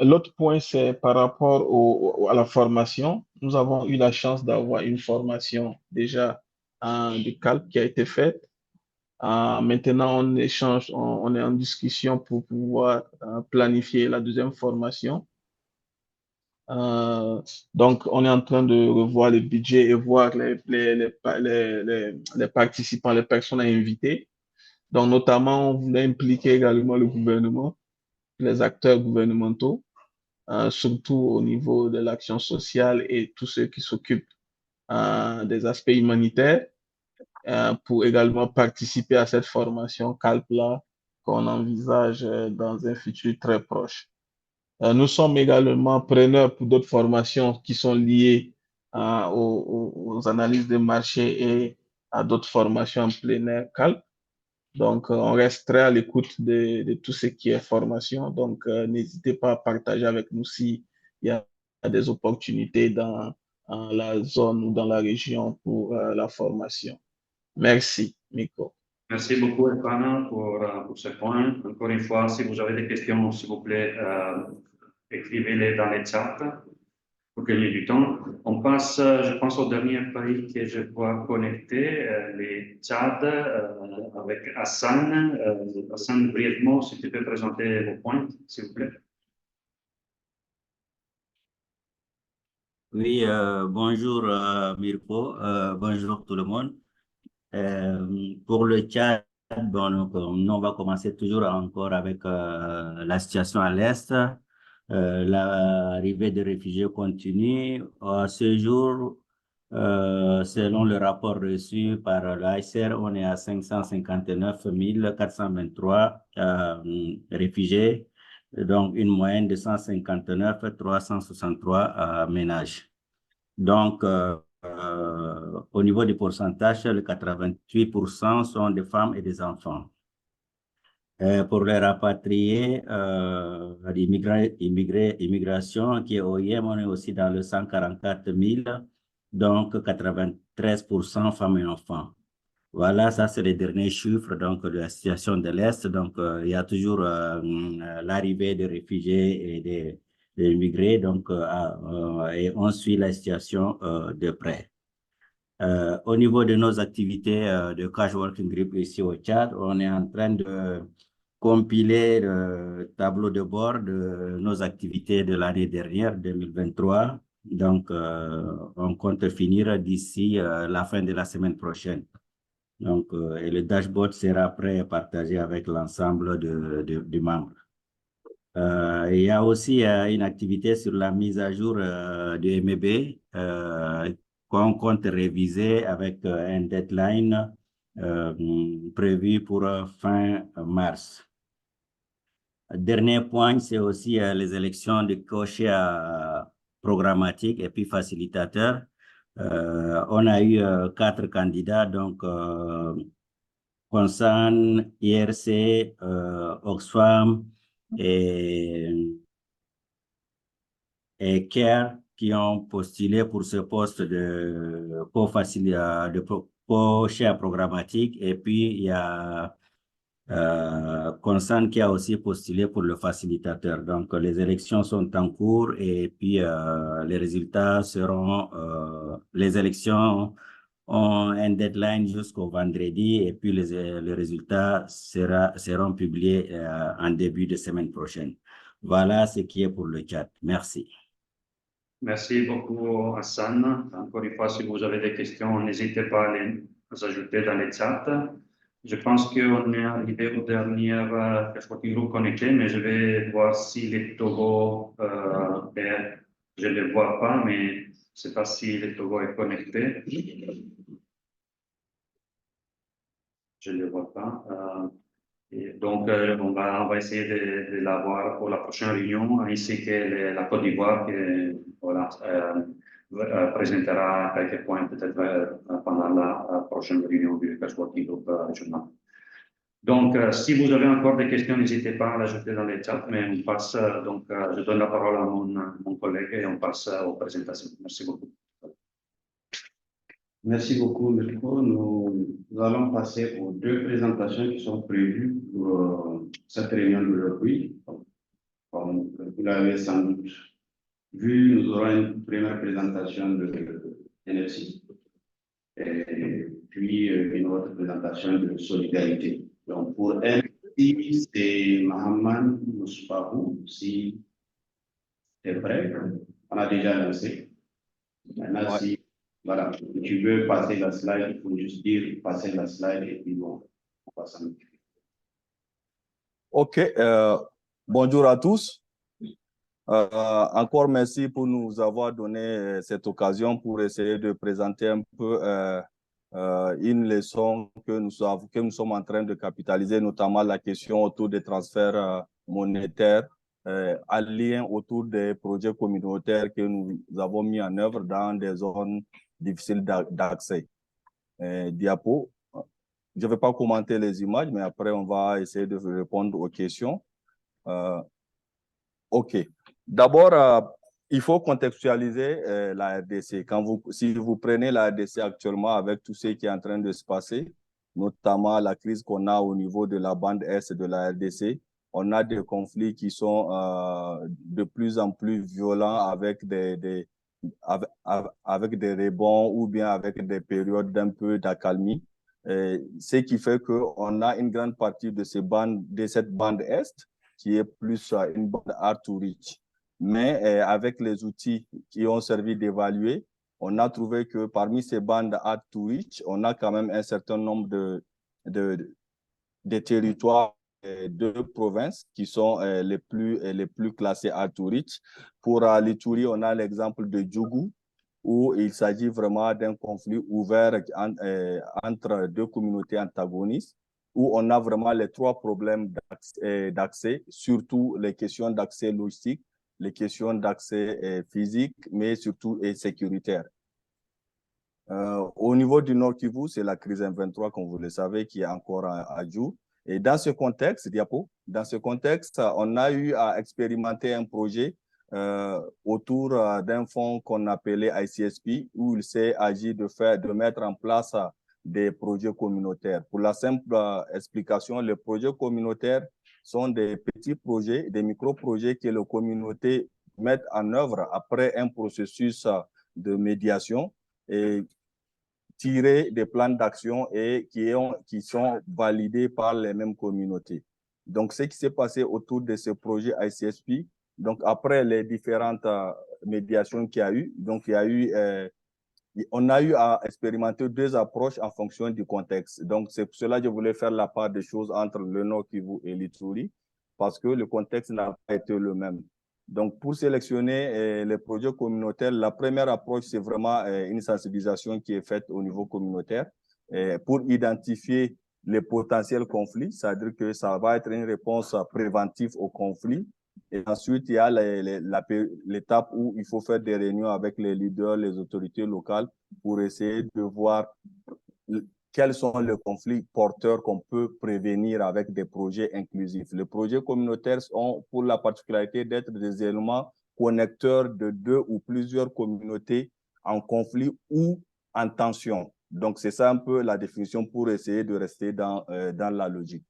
L'autre point, c'est par rapport à la formation. Nous avons eu la chance d'avoir une formation déjà de calque qui a été faite. Maintenant, on échange, on est en discussion pour pouvoir planifier la deuxième formation. Donc, on est en train de revoir le budget et voir les participants, les personnes à inviter. Donc, notamment, on voulait impliquer également le gouvernement, les acteurs gouvernementaux, surtout au niveau de l'action sociale et tous ceux qui s'occupent des aspects humanitaires, pour également participer à cette formation CALP-là qu'on envisage dans un futur très proche. Nous sommes également preneurs pour d'autres formations qui sont liées aux analyses de marché et à d'autres formations en plein air CALP. Donc, on reste très à l'écoute de tout ce qui est formation. Donc, n'hésitez pas à partager avec nous s'il y a des opportunités dans la zone ou dans la région pour la formation. Merci, Miko. Merci beaucoup, Elkana, pour ce point. Encore une fois, si vous avez des questions, s'il vous plaît, écrivez-les dans les chats pour gagner du temps. On passe, je pense, au dernier pays que je vois connecté, les Tchad, avec Hassan. Hassan, brièvement, si tu peux présenter vos points, s'il vous plaît. Oui, bonjour Mirko, bonjour tout le monde. Pour le Tchad, bon, donc, on va commencer toujours encore avec la situation à l'Est. L'arrivée de réfugiés continue. À ce jour, selon le rapport reçu par l'AICR, on est à 559 423 réfugiés, donc une moyenne de 159 363 ménages. Donc, au niveau du pourcentage, le 88% sont des femmes et des enfants. Pour les rapatriés, immigration qui est au Yémen, on est aussi dans le 144 000, donc 93% femmes et enfants. Voilà, ça c'est les derniers chiffres donc, de la situation de l'Est. Donc, il y a toujours l'arrivée des réfugiés et des immigrés, donc, et on suit la situation de près. Au niveau de nos activités de Cash Working Group ici au Tchad, on est en train de compiler le tableau de bord de nos activités de l'année dernière, 2023. Donc, on compte finir d'ici la fin de la semaine prochaine. Donc, et le dashboard sera prêt à partager avec l'ensemble du membre. Il y a aussi une activité sur la mise à jour du MEB qu'on compte réviser avec un deadline prévu pour fin mars. Dernier point, c'est aussi les élections de coachers programmatiques et puis facilitateurs. On a eu 4 candidats, donc Consan, IRC, Oxfam et CARE qui ont postulé pour ce poste de co-chair programmatique. Et puis, il y a Consan qui a aussi postulé pour le facilitateur. Donc, les élections sont en cours et puis les résultats seront... les élections ont un deadline jusqu'au vendredi et puis les résultats seront publiés en début de semaine prochaine. Voilà ce qui est pour le chat. Merci. Merci beaucoup, Hassan. Encore une fois, si vous avez des questions, n'hésitez pas à les ajouter dans les chats. Je pense qu'on est arrivé au dernier cash working group connecté, mais je vais voir si les Togo je ne les vois pas, mais je ne sais pas si les Togo est connecté. Je ne le vois pas. Et donc, on va essayer de l'avoir pour la prochaine réunion, ainsi que la Côte d'Ivoire qui voilà, présentera quelques points peut-être pendant la prochaine réunion du cash working group régional. Donc, si vous avez encore des questions, n'hésitez pas à l'ajouter dans les chats, mais on passe, donc, je donne la parole à mon collègue et on passe aux présentations. Merci beaucoup. Merci beaucoup, Mirko. Nous allons passer aux deux présentations qui sont prévues pour cette réunion d'aujourd'hui. Comme vous l'avez sans doute vu, nous aurons une première présentation de NFC et puis une autre présentation de solidarité. Donc, pour NFC, c'est Mahaman Mousbahou, si c'est vrai, on a déjà lancé. Maintenant, Ouais. si voilà, tu veux passer la slide, il faut juste dire passer la slide et puis bon, on passe en écrit. OK. Bonjour à tous. Encore merci pour nous avoir donné cette occasion pour essayer de présenter un peu une leçon que nous sommes en train de capitaliser, notamment la question autour des transferts monétaires en lien autour des projets communautaires que nous avons mis en œuvre dans des zones difficiles d'accès. Diapo. Je ne vais pas commenter les images, mais après, on va essayer de répondre aux questions. OK. D'abord, il faut contextualiser la RDC. Si vous prenez la RDC actuellement avec tout ce qui est en train de se passer, notamment la crise qu'on a au niveau de la bande Est de la RDC, on a des conflits qui sont de plus en plus violents avec des rebonds ou bien avec des périodes d'un peu d'accalmie. Ce qui fait qu'on a une grande partie de cette bande Est qui est plus une bande hard to reach. Mais avec les outils qui ont servi d'évaluer, on a trouvé que parmi ces bandes hard to reach, on a quand même un certain nombre de territoires de provinces qui sont les plus classés hard to reach. Pour l'Ituri, on a l'exemple de Djougou, où il s'agit vraiment d'un conflit ouvert entre deux communautés antagonistes, où on a vraiment les trois problèmes d'accès, surtout les questions d'accès logistique, les questions d'accès physique, mais surtout sécuritaire. Au niveau du Nord Kivu, c'est la crise M23, comme vous le savez, qui est encore à jour. Et dans ce contexte, dans ce contexte, on a eu à expérimenter un projet autour d'un fonds qu'on appelait ICSP, où il s'est agi de mettre en place des projets communautaires. Pour la simple explication, les projets communautaires sont des petits projets, des micro-projets que les communautés mettent en œuvre après un processus de médiation et tirer des plans d'action et qui sont validés par les mêmes communautés. Donc, ce qui s'est passé autour de ce projet ICSP, donc après les différentes médiations qu'il y a eu, donc on a eu à expérimenter deux approches en fonction du contexte. Donc, c'est pour cela que je voulais faire la part des choses entre le Nord Kivu et l'Ituri, parce que le contexte n'a pas été le même. Donc, pour sélectionner les projets communautaires, la première approche, c'est vraiment une sensibilisation qui est faite au niveau communautaire pour identifier les potentiels conflits, c'est-à-dire que ça va être une réponse préventive aux conflits. Et ensuite, il y a l'étape où il faut faire des réunions avec les leaders, les autorités locales pour essayer de voir quels sont les conflits porteurs qu'on peut prévenir avec des projets inclusifs. Les projets communautaires ont pour la particularité d'être des éléments connecteurs de deux ou plusieurs communautés en conflit ou en tension. Donc, c'est ça un peu la définition pour essayer de rester dans la logique.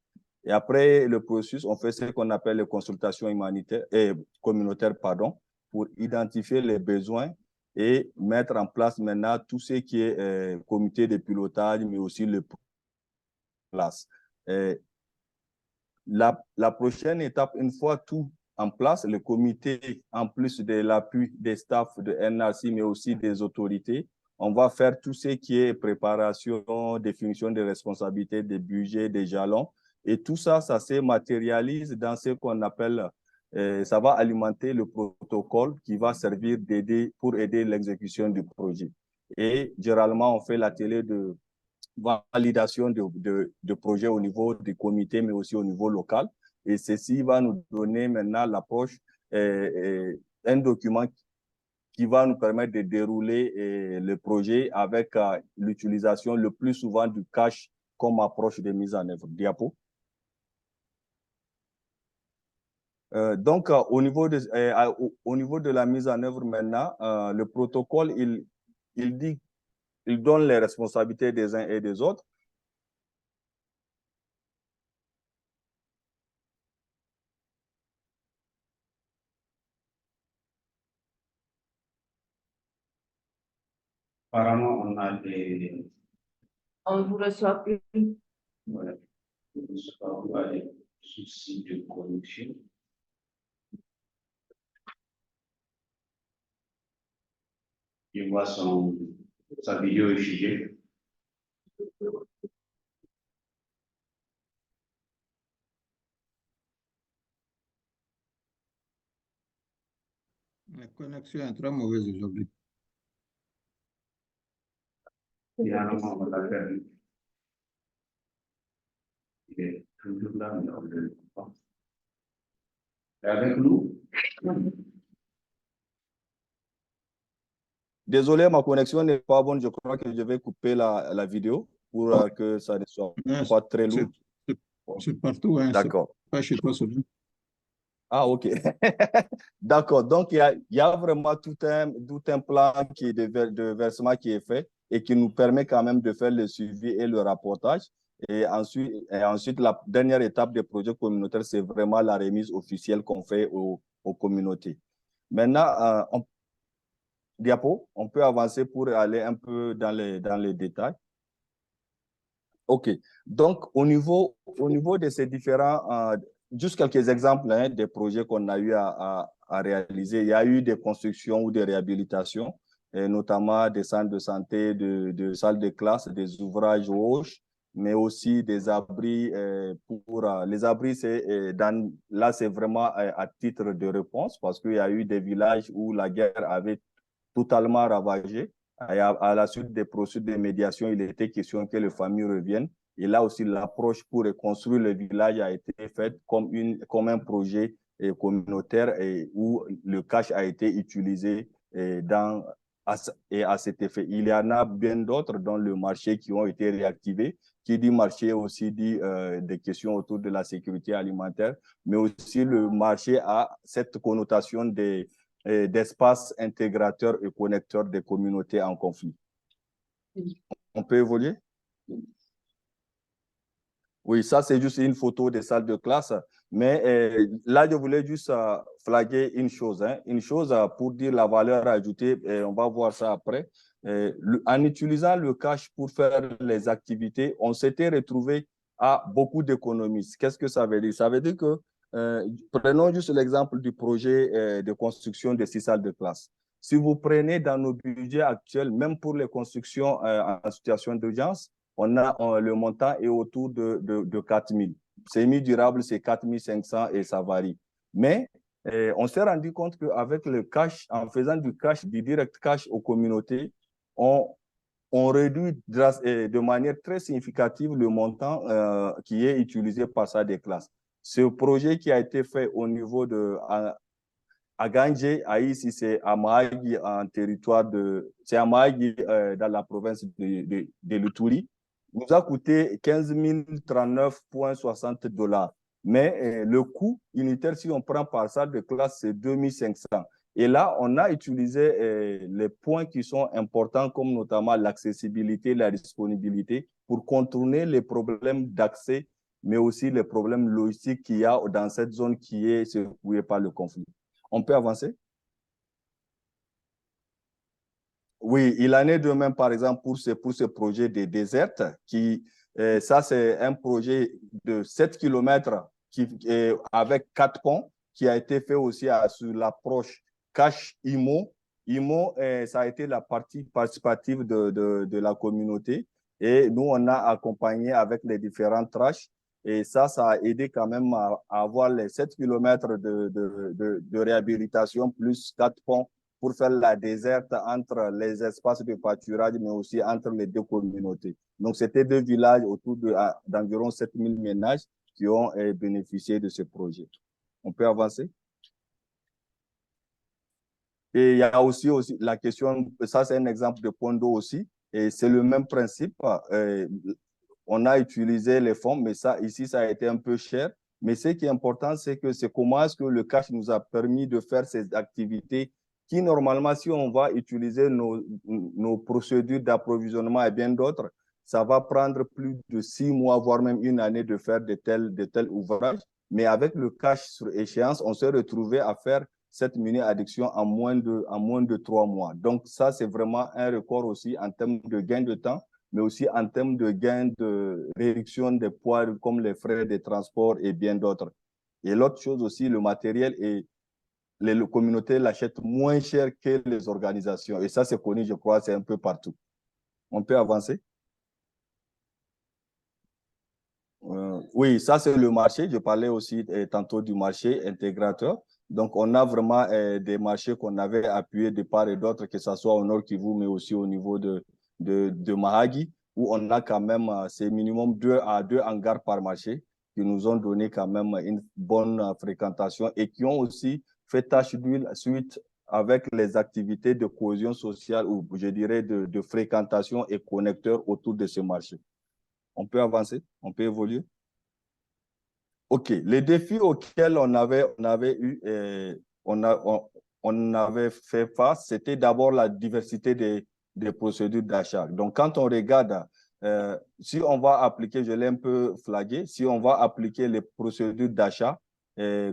Et après le processus, on fait ce qu'on appelle les consultations communautaires, pour identifier les besoins et mettre en place maintenant tout ce qui est comité de pilotage, mais aussi le place. La prochaine étape, une fois tout en place, le comité, en plus de l'appui des staffs de NRC, mais aussi des autorités, on va faire tout ce qui est préparation, définition des responsabilités, des budgets, des jalons. Et tout ça, ça se matérialise dans ce qu'on appelle, ça va alimenter le protocole qui va servir pour aider l'exécution du projet. Et généralement, on fait l'atelier de validation de projets au niveau du comité, mais aussi au niveau local. Et ceci va nous donner maintenant l'approche, un document qui va nous permettre de dérouler le projet avec l'utilisation le plus souvent du cash comme approche de mise en œuvre. Diapo. Donc, au niveau de la mise en œuvre maintenant, le protocole, il donne les responsabilités des uns et des autres. Apparemment, on a des... On ne vous reçoit plus. Ouais. On a des soucis de connexion. Je vois sa vidéo est figée. La connexion est très mauvaise aujourd'hui. Finalement, on l'a perdu. Il est toujours là, mais on ne le voit pas. Et avec nous? Désolé, ma connexion n'est pas bonne. Je crois que je vais couper la vidéo pour que ça ne soit pas très lourd. C'est partout, hein. D'accord. Pas chez toi seulement. Ah, OK. D'accord. Donc, il y a vraiment tout un plan qui est de versement qui est fait et qui nous permet quand même de faire le suivi et le rapportage. Et ensuite, la dernière étape des projets communautaires, c'est vraiment la remise officielle qu'on fait aux communautés. Maintenant, Diapo, on peut avancer pour aller un peu dans les détails. OK. Donc, au niveau de ces différents, juste quelques exemples des projets qu'on a eu à réaliser. Il y a eu des constructions ou des réhabilitations, et notamment des centres de santé, de salles de classe, des ouvrages roches, mais aussi des abris. Les abris, là, c'est vraiment à titre de réponse parce qu'il y a eu des villages où la guerre avait totalement ravagé. À la suite des procédures de médiation, il était question que les familles reviennent. Et là aussi, l'approche pour reconstruire le village a été faite comme un projet communautaire où le cash a été utilisé à cet effet. Il y en a bien d'autres dans le marché qui ont été réactivés. Qui dit marché aussi dit des questions autour de la sécurité alimentaire, mais aussi le marché a cette connotation d'espace intégrateur et connecteur des communautés en conflit. On peut évoluer? Oui, ça, c'est juste une photo des salles de classe. Mais là, je voulais juste flaguer une chose. Une chose pour dire la valeur ajoutée, on va voir ça après. En utilisant le cash pour faire les activités, on s'était retrouvé à beaucoup d'économies. Qu'est-ce que ça veut dire? Ça veut dire que, prenons juste l'exemple du projet de construction de 6 salles de classe. Si vous prenez dans nos budgets actuels, même pour les constructions en situation d'urgence, le montant est autour de 4 000. Semi-durable, c'est 4 500 et ça varie. Mais on s'est rendu compte qu'avec le cash, en faisant du direct cash aux communautés, on réduit de manière très significative le montant qui est utilisé par ça des classes. Ce projet qui a été fait au niveau à Ganje, ici c'est à Mahagi, en territoire c'est à Mahagi, dans la province de l'Uturi, nous a coûté 15 039,60 $. Mais le coût unitaire, si on prend par salle de classe, c'est 2 500. Et là, on a utilisé les points qui sont importants, comme notamment l'accessibilité, la disponibilité, pour contourner les problèmes d'accès, mais aussi les problèmes logistiques qu'il y a dans cette zone qui est secouée par le conflit. On peut avancer? Oui, il en est de même, par exemple, pour ce projet des désertes, ça, c'est un projet de 7 km avec 4 ponts qui a été fait aussi sur l'approche cash IMO IMO, ça a été la partie participative de la communauté. Et nous, on a accompagné avec les différentes tranches. Et ça a aidé quand même à avoir les 7 km de réhabilitation plus 4 ponts pour faire la desserte entre les espaces de pâturage, mais aussi entre les deux communautés. Donc, c'était 2 villages autour d'environ 7000 ménages qui ont bénéficié de ce projet. On peut avancer? Et il y a aussi la question, ça c'est un exemple de point d'eau aussi, et c'est le même principe. On a utilisé les fonds, mais ça, ici, ça a été un peu cher. Mais ce qui est important, c'est que c'est comment est-ce que le cash nous a permis de faire ces activités qui, normalement, si on va utiliser nos procédures d'approvisionnement et bien d'autres, ça va prendre plus de 6 mois, voire même 1 année de faire de tels ouvrages. Mais avec le cash sur échéance, on s'est retrouvé à faire cette mini-addiction en moins de 3 mois. Donc, ça, c'est vraiment un record aussi en termes de gain de temps, mais aussi en termes de gain de réduction des poids comme les frais de transport et bien d'autres. Et l'autre chose aussi, le matériel, et les communautés l'achètent moins cher que les organisations. Et ça, c'est connu, je crois, c'est un peu partout. On peut avancer? Oui, ça, c'est le marché. Je parlais aussi tantôt du marché intégrateur. Donc, on a vraiment des marchés qu'on avait appuyés de part et d'autre, que ce soit au Nord Kivu, mais aussi au niveau de Mahagi, où on a quand même, c'est minimum 2 hangars par marché qui nous ont donné quand même une bonne fréquentation et qui ont aussi fait tâche d'huile suite avec les activités de cohésion sociale ou je dirais de fréquentation et connecteurs autour de ce marché. On peut avancer? On peut évoluer? OK. Les défis auxquels on avait fait face, c'était d'abord la diversité des procédures d'achat. Donc, quand on regarde, si on va appliquer, je l'ai un peu flagué, si on va appliquer les procédures d'achat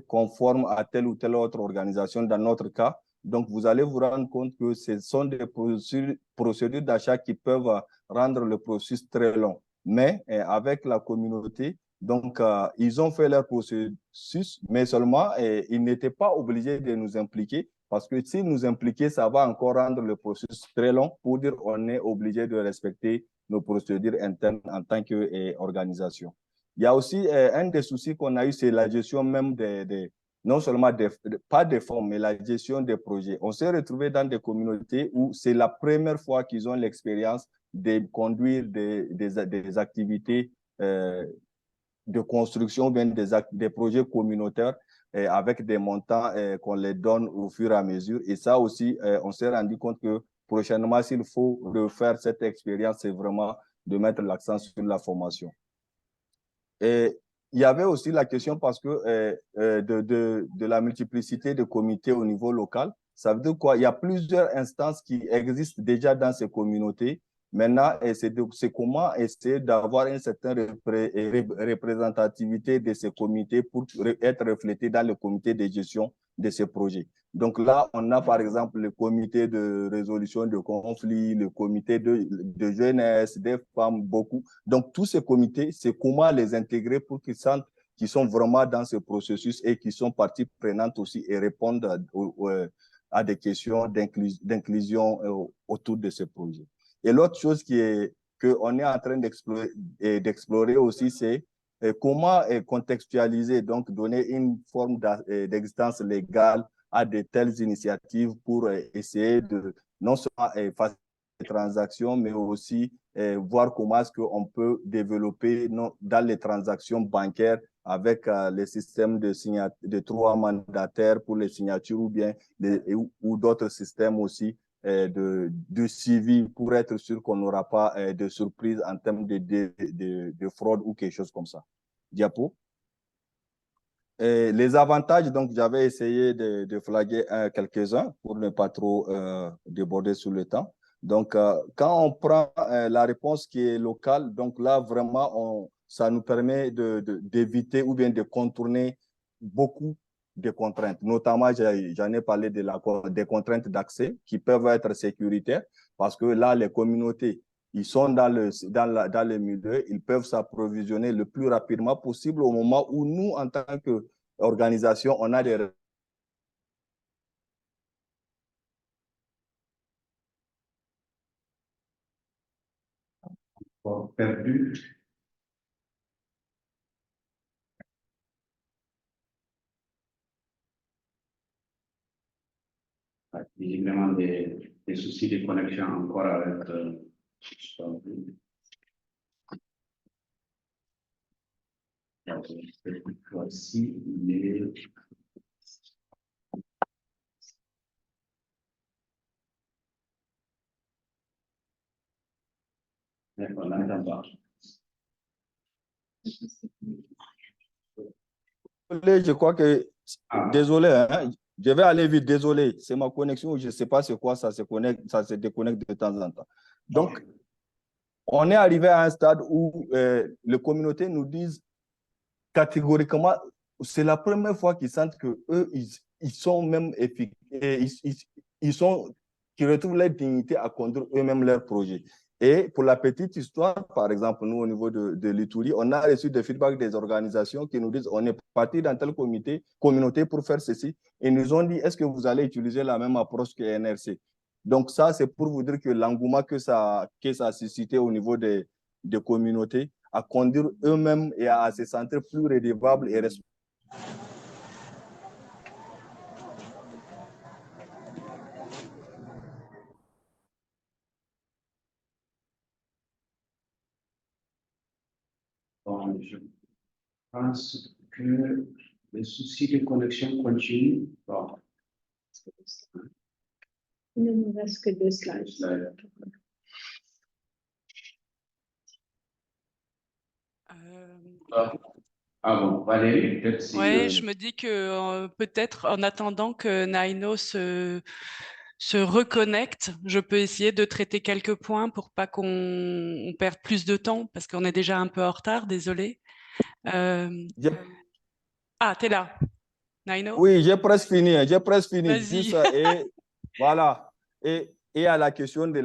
conformes à telle ou telle autre organisation, dans notre cas, donc vous allez vous rendre compte que ce sont des procédures d'achat qui peuvent rendre le processus très long. Mais avec la communauté, donc, ils ont fait leur processus, mais seulement, ils n'étaient pas obligés de nous impliquer parce que s'ils nous impliquaient, ça va encore rendre le processus très long pour dire qu'on est obligé de respecter nos procédures internes en tant qu'organisation. Il y a aussi un des soucis qu'on a eu, c'est la gestion même non seulement pas des fonds, mais la gestion des projets. On s'est retrouvé dans des communautés où c'est la première fois qu'ils ont l'expérience de conduire des activités de construction, bien des projets communautaires avec des montants qu'on les donne au fur et à mesure. Et ça aussi, on s'est rendu compte que prochainement, s'il faut refaire cette expérience, c'est vraiment de mettre l'accent sur la formation. Et il y avait aussi la question parce que de la multiplicité de comités au niveau local. Ça veut dire quoi? Il y a plusieurs instances qui existent déjà dans ces communautés. Maintenant, c'est comment essayer d'avoir une certaine représentativité de ces comités pour être reflété dans le comité de gestion de ces projets. Donc là, on a par exemple le comité de résolution de conflits, le comité de jeunesse, des femmes, beaucoup. Donc tous ces comités, c'est comment les intégrer pour qu'ils sentent qu'ils sont vraiment dans ce processus et qui sont partie prenante aussi et répondent à des questions d'inclusion autour de ce projet. Et l'autre chose qu'on est en train d'explorer aussi, c'est comment contextualiser, donc donner une forme d'existence légale à de telles initiatives pour essayer de non seulement faire des transactions, mais aussi voir comment est-ce qu'on peut développer dans les transactions bancaires avec les systèmes de 3 mandataires pour les signatures ou bien ou d'autres systèmes aussi de suivi pour être sûr qu'on n'aura pas de surprise en termes de fraude ou quelque chose comme ça. Diapo. Les avantages, donc j'avais essayé de flaguer quelques-uns pour ne pas trop déborder sur le temps. Donc, quand on prend la réponse qui est locale, donc là, vraiment, ça nous permet d'éviter ou bien de contourner beaucoup de contraintes. Notamment, j'en ai parlé des contraintes d'accès qui peuvent être sécuritaires parce que là, les communautés, ils sont dans le milieu, ils peuvent s'approvisionner le plus rapidement possible au moment où nous, en tant qu'organisation, on a des perdu. Visiblement des soucis de connexion encore avec cette fois-ci, il est... On n'entend pas. Je crois que... Désolé, hein, je vais aller vite, désolé. C'est ma connexion, je ne sais pas c'est quoi, ça se connecte, ça se déconnecte de temps en temps. Donc, on est arrivé à un stade où les communautés nous disent catégoriquement, c'est la première fois qu'ils sentent qu'eux, ils sont même efficaces, qu'ils retrouvent leur dignité à conduire eux-mêmes leurs projets. Et pour la petite histoire, par exemple, nous, au niveau de l'Ituri, on a reçu des feedbacks des organisations qui nous disent on est parti dans telle communauté pour faire ceci. Et ils nous ont dit, est-ce que vous allez utiliser la même approche que NRC? Donc ça, c'est pour vous dire que l'engouement que ça a suscité au niveau des communautés, à conduire eux-mêmes et à se sentir plus redevables et responsables. Bon, je pense que les soucis de connexion continuent. Bon. Il ne nous reste que 2 slides. Ah bon, Valérie, peut-être si... Oui, je me dis que peut-être en attendant que Naino se reconnecte, je peux essayer de traiter quelques points pour pas qu'on perde plus de temps, parce qu'on est déjà un peu en retard, désolé. Ah, t'es là, Naino? Oui, j'ai presque fini. Vas-y. Juste, et voilà. Et à la question de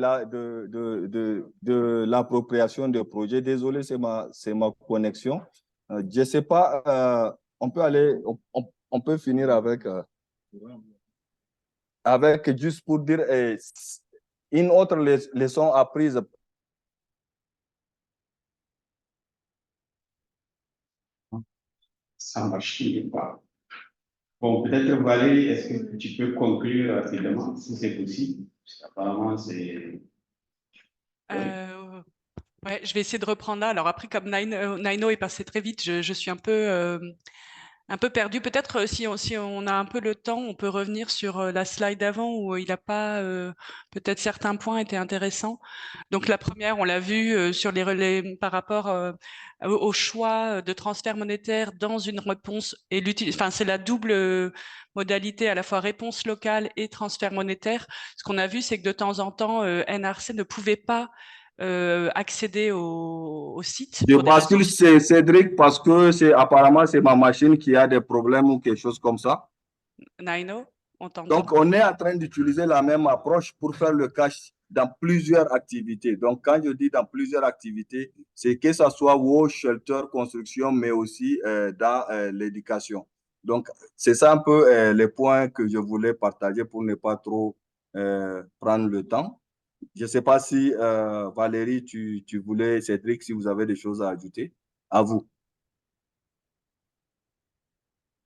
l'appropriation des projets, désolé, c'est ma connexion. Je ne sais pas, on peut finir avec juste pour dire une autre leçon apprise. Ça ne marche pas. Bon, peut-être Valérie, est-ce que tu peux conclure rapidement, si c'est possible? Parce qu'apparemment, c'est... Ouais, je vais essayer de reprendre là. Alors après, comme Naino est passé très vite, je suis un peu perdue. Peut-être si on a un peu le temps, on peut revenir sur la slide d'avant où il n'a pas, peut-être certains points étaient intéressants. Donc la première, on l'a vu sur les relais par rapport au choix de transfert monétaire dans une réponse et enfin c'est la double modalité à la fois réponse locale et transfert monétaire. Ce qu'on a vu, c'est que de temps en temps, NRC ne pouvait pas accéder au site. Je bascule, c'est Cédric, parce que apparemment c'est ma machine qui a des problèmes ou quelque chose comme ça. Naino, on t'entend. Donc on est en train d'utiliser la même approche pour faire le cash dans plusieurs activités. Donc quand je dis dans plusieurs activités, c'est que ça soit WOW, shelter, construction, mais aussi dans l'éducation. Donc c'est ça un peu les points que je voulais partager pour ne pas trop prendre le temps. Je ne sais pas si Valérie, tu voulais, Cédric, si vous avez des choses à ajouter. À vous.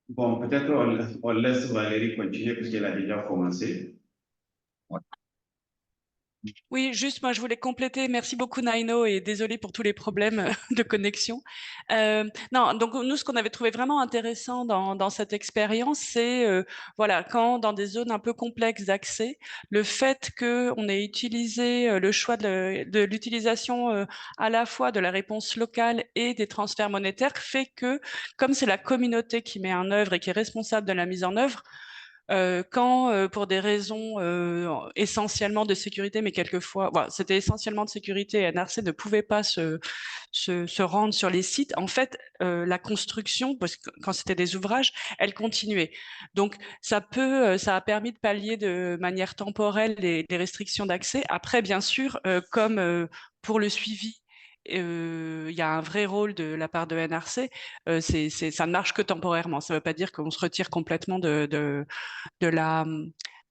Bon, peut-être on laisse Valérie continuer puisqu'elle a déjà commencé. Ouais. Oui, juste moi je voulais compléter. Merci beaucoup Naino et désolé pour tous les problèmes de connexion. Non, donc nous ce qu'on avait trouvé vraiment intéressant dans cette expérience, c'est voilà, quand dans des zones un peu complexes d'accès, le fait qu'on ait utilisé le choix de l'utilisation à la fois de la réponse locale et des transferts monétaires fait que comme c'est la communauté qui met en œuvre et qui est responsable de la mise en œuvre, quand pour des raisons essentiellement de sécurité, mais quelquefois, voilà, c'était essentiellement de sécurité, NRC ne pouvait pas se rendre sur les sites. En fait, la construction, parce que quand c'était des ouvrages, elle continuait. Donc, ça a permis de pallier de manière temporelle les restrictions d'accès. Après, bien sûr, comme pour le suivi, il y a un vrai rôle de la part de NRC, ça ne marche que temporairement. Ça ne veut pas dire qu'on se retire complètement de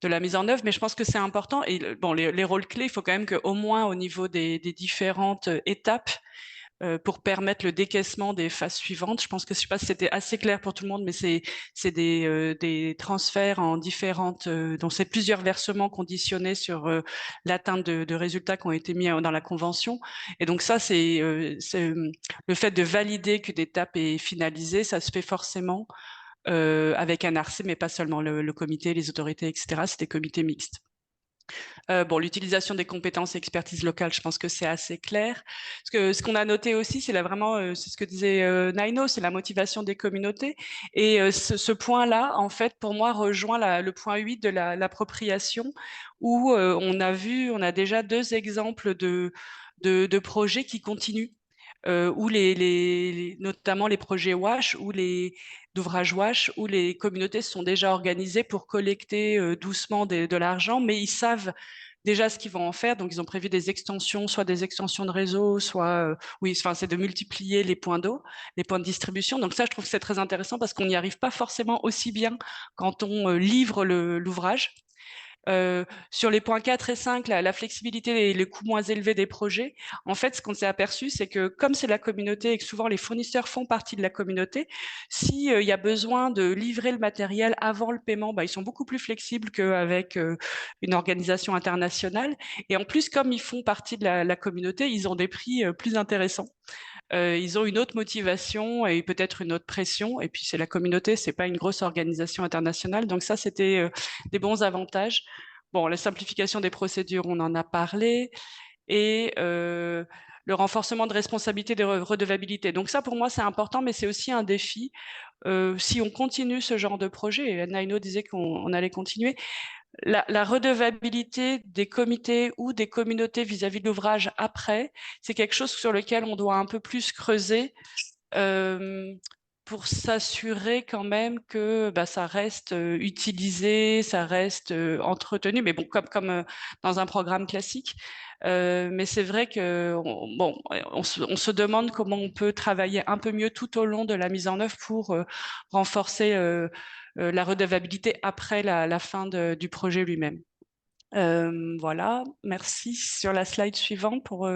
la mise en œuvre, mais je pense que c'est important. Et bon, les rôles clés, il faut quand même qu'au moins au niveau des différentes étapes, pour permettre le décaissement des phases suivantes. Je pense que, je ne sais pas si c'était assez clair pour tout le monde, mais c'est des transferts en différentes, donc c'est plusieurs versements conditionnés sur l'atteinte de résultats qui ont été mis dans la convention. Et donc ça, c'est le fait de valider qu'une étape est finalisée, ça se fait forcément avec un ARC, mais pas seulement le comité, les autorités, etc. C'est des comités mixtes. Bon, l'utilisation des compétences et expertises locales, je pense que c'est assez clair. Ce qu'on a noté aussi, c'est vraiment, c'est ce que disait Naino, c'est la motivation des communautés. Et ce point-là, en fait, pour moi, rejoint le point 8 de l'appropriation, où on a déjà 2 exemples de projets qui continuent. Où notamment les projets WASH ou d'ouvrages WASH, où les communautés se sont déjà organisées pour collecter doucement de l'argent, mais ils savent déjà ce qu'ils vont en faire. Donc, ils ont prévu des extensions, soit des extensions de réseau, soit, c'est de multiplier les points d'eau, les points de distribution. Donc ça, je trouve que c'est très intéressant parce qu'on n'y arrive pas forcément aussi bien quand on livre l'ouvrage. Sur les points 4 et 5, la flexibilité et les coûts moins élevés des projets, en fait, ce qu'on s'est aperçu, c'est que comme c'est la communauté et que souvent les fournisseurs font partie de la communauté, s'il y a besoin de livrer le matériel avant le paiement, ils sont beaucoup plus flexibles qu'avec une organisation internationale. Et en plus, comme ils font partie de la communauté, ils ont des prix plus intéressants. Ils ont une autre motivation et peut-être une autre pression. Et puis, c'est la communauté, c'est pas une grosse organisation internationale. Donc ça, c'était des bons avantages. Bon, la simplification des procédures, on en a parlé. Et le renforcement de responsabilité de redevabilité. Donc ça, pour moi, c'est important, mais c'est aussi un défi. Si on continue ce genre de projet, et Naino disait qu'on allait continuer, la redevabilité des comités ou des communautés vis-à-vis de l'ouvrage après, c'est quelque chose sur lequel on doit un peu plus creuser pour s'assurer quand même que ça reste utilisé, ça reste entretenu, mais bon, comme dans un programme classique. Mais c'est vrai on se demande comment on peut travailler un peu mieux tout au long de la mise en œuvre pour renforcer la redevabilité après la fin du projet lui-même. Voilà, merci. Sur la slide suivante pour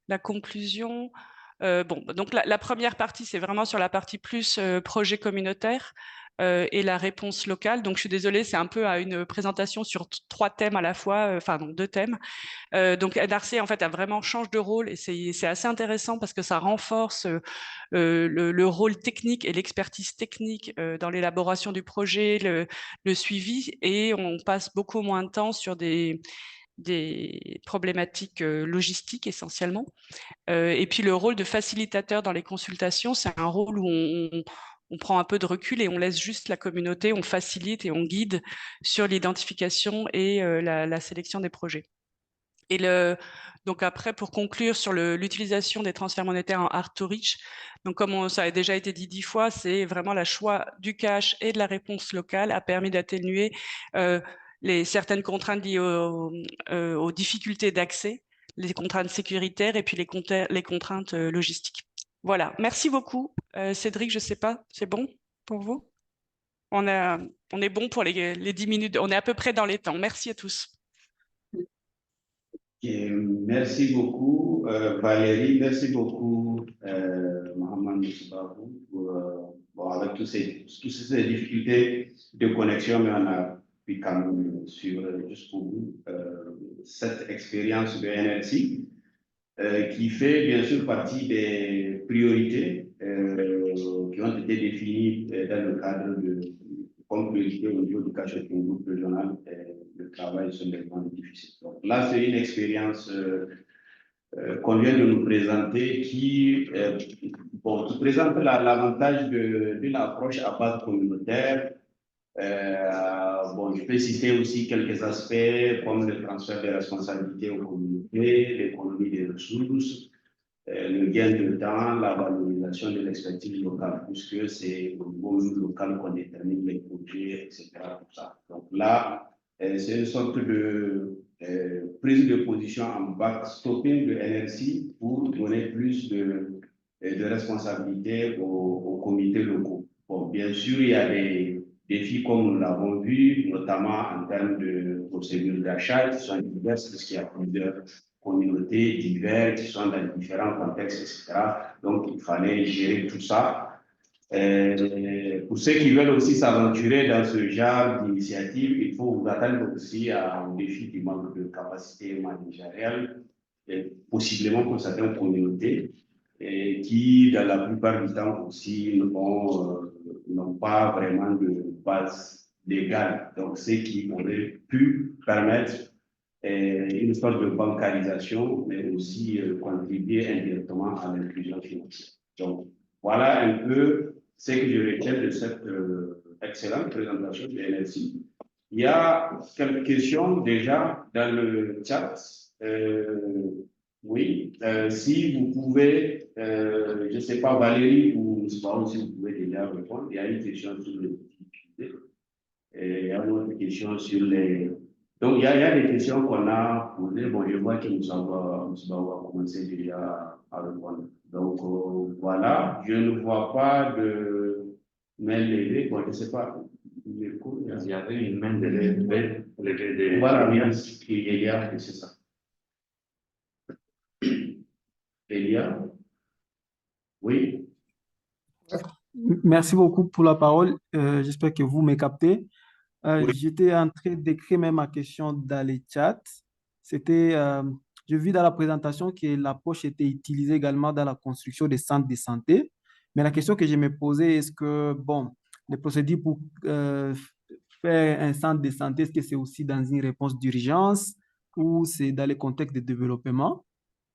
la conclusion. Donc la première partie, c'est vraiment sur la partie plus projet communautaire et la réponse locale. Donc je suis désolée, c'est un peu à une présentation sur 3 thèmes à la fois, enfin non, 2 thèmes. Donc NRC en fait change de rôle et c'est assez intéressant parce que ça renforce le rôle technique et l'expertise technique dans l'élaboration du projet, le suivi, et on passe beaucoup moins de temps sur des problématiques logistiques essentiellement. Et puis le rôle de facilitateur dans les consultations, c'est un rôle où on prend un peu de recul et on laisse juste la communauté, on facilite et on guide sur l'identification et la sélection des projets. Et donc après, pour conclure sur l'utilisation des transferts monétaires en hard to reach, donc comme ça a déjà été dit 10 fois, c'est vraiment le choix du cash et de la réponse locale a permis d'atténuer certaines contraintes liées aux difficultés d'accès, les contraintes sécuritaires et puis les contraintes logistiques. Voilà, merci beaucoup. Cédric, je ne sais pas, c'est bon pour vous? On est bon pour les 10 minutes, on est à peu près dans les temps. Merci à tous. Merci beaucoup, Valérie. Merci beaucoup, Mohamed Moussababou, avec toutes ces difficultés de connexion, mais on a pu quand même suivre jusqu'au bout cette expérience de NRC qui fait bien sûr partie des priorités qui ont été définies dans le cadre comme priorité au niveau du cash working group régional, le travail sur les points difficiles. Donc là, c'est une expérience qu'on vient de nous présenter qui présente l'avantage d'une approche à base communautaire. Je peux citer aussi quelques aspects comme le transfert des responsabilités aux communautés, l'économie des ressources, le gain de temps, la valorisation de l'expertise locale, puisque c'est au niveau local qu'on détermine les projets, etc. Tout ça. Donc là, c'est une sorte de prise de position en backstopping de NRC pour donner plus de responsabilités aux comités locaux. Bon, bien sûr, il y a des défis comme nous l'avons vu, notamment en termes de procédures d'achat qui sont diverses, parce qu'il y a plusieurs communautés diverses qui sont dans différents contextes, etc. Donc, il fallait gérer tout ça. Pour ceux qui veulent aussi s'aventurer dans ce genre d'initiative, il faut vous attendre aussi au défi du manque de capacité managériale, et possiblement pour certaines communautés, et qui, dans la plupart du temps aussi, n'ont pas vraiment de base légale. Donc, ce qui aurait pu permettre une sorte de bancarisation, mais aussi contribuer indirectement à l'inclusion financière. Donc, voilà un peu ce que je retiens de cette excellente présentation de NLC. Il y a quelques questions déjà dans le chat. Oui, si vous pouvez, je ne sais pas, Valérie ou Sparrow, si vous pouvez déjà répondre. Il y a une question sur les difficultés. Et il y a une autre question sur les... Donc, il y a des questions qu'on a posées. Bon, je vois que nous avons commencé déjà à répondre. Donc, voilà, je ne vois pas de main levée. Bon, je ne sais pas. Il y avait une main levée. Voilà, il y a, c'est ça. Elia? Oui. Merci beaucoup pour la parole. J'espère que vous me captez. J'étais en train d'écrire même ma question dans les chats. C'était, je vis dans la présentation que l'approche était utilisée également dans la construction des centres de santé. Mais la question que je me posais, est-ce que, bon, les procédures pour faire un centre de santé, est-ce que c'est aussi dans une réponse d'urgence ou c'est dans les contextes de développement?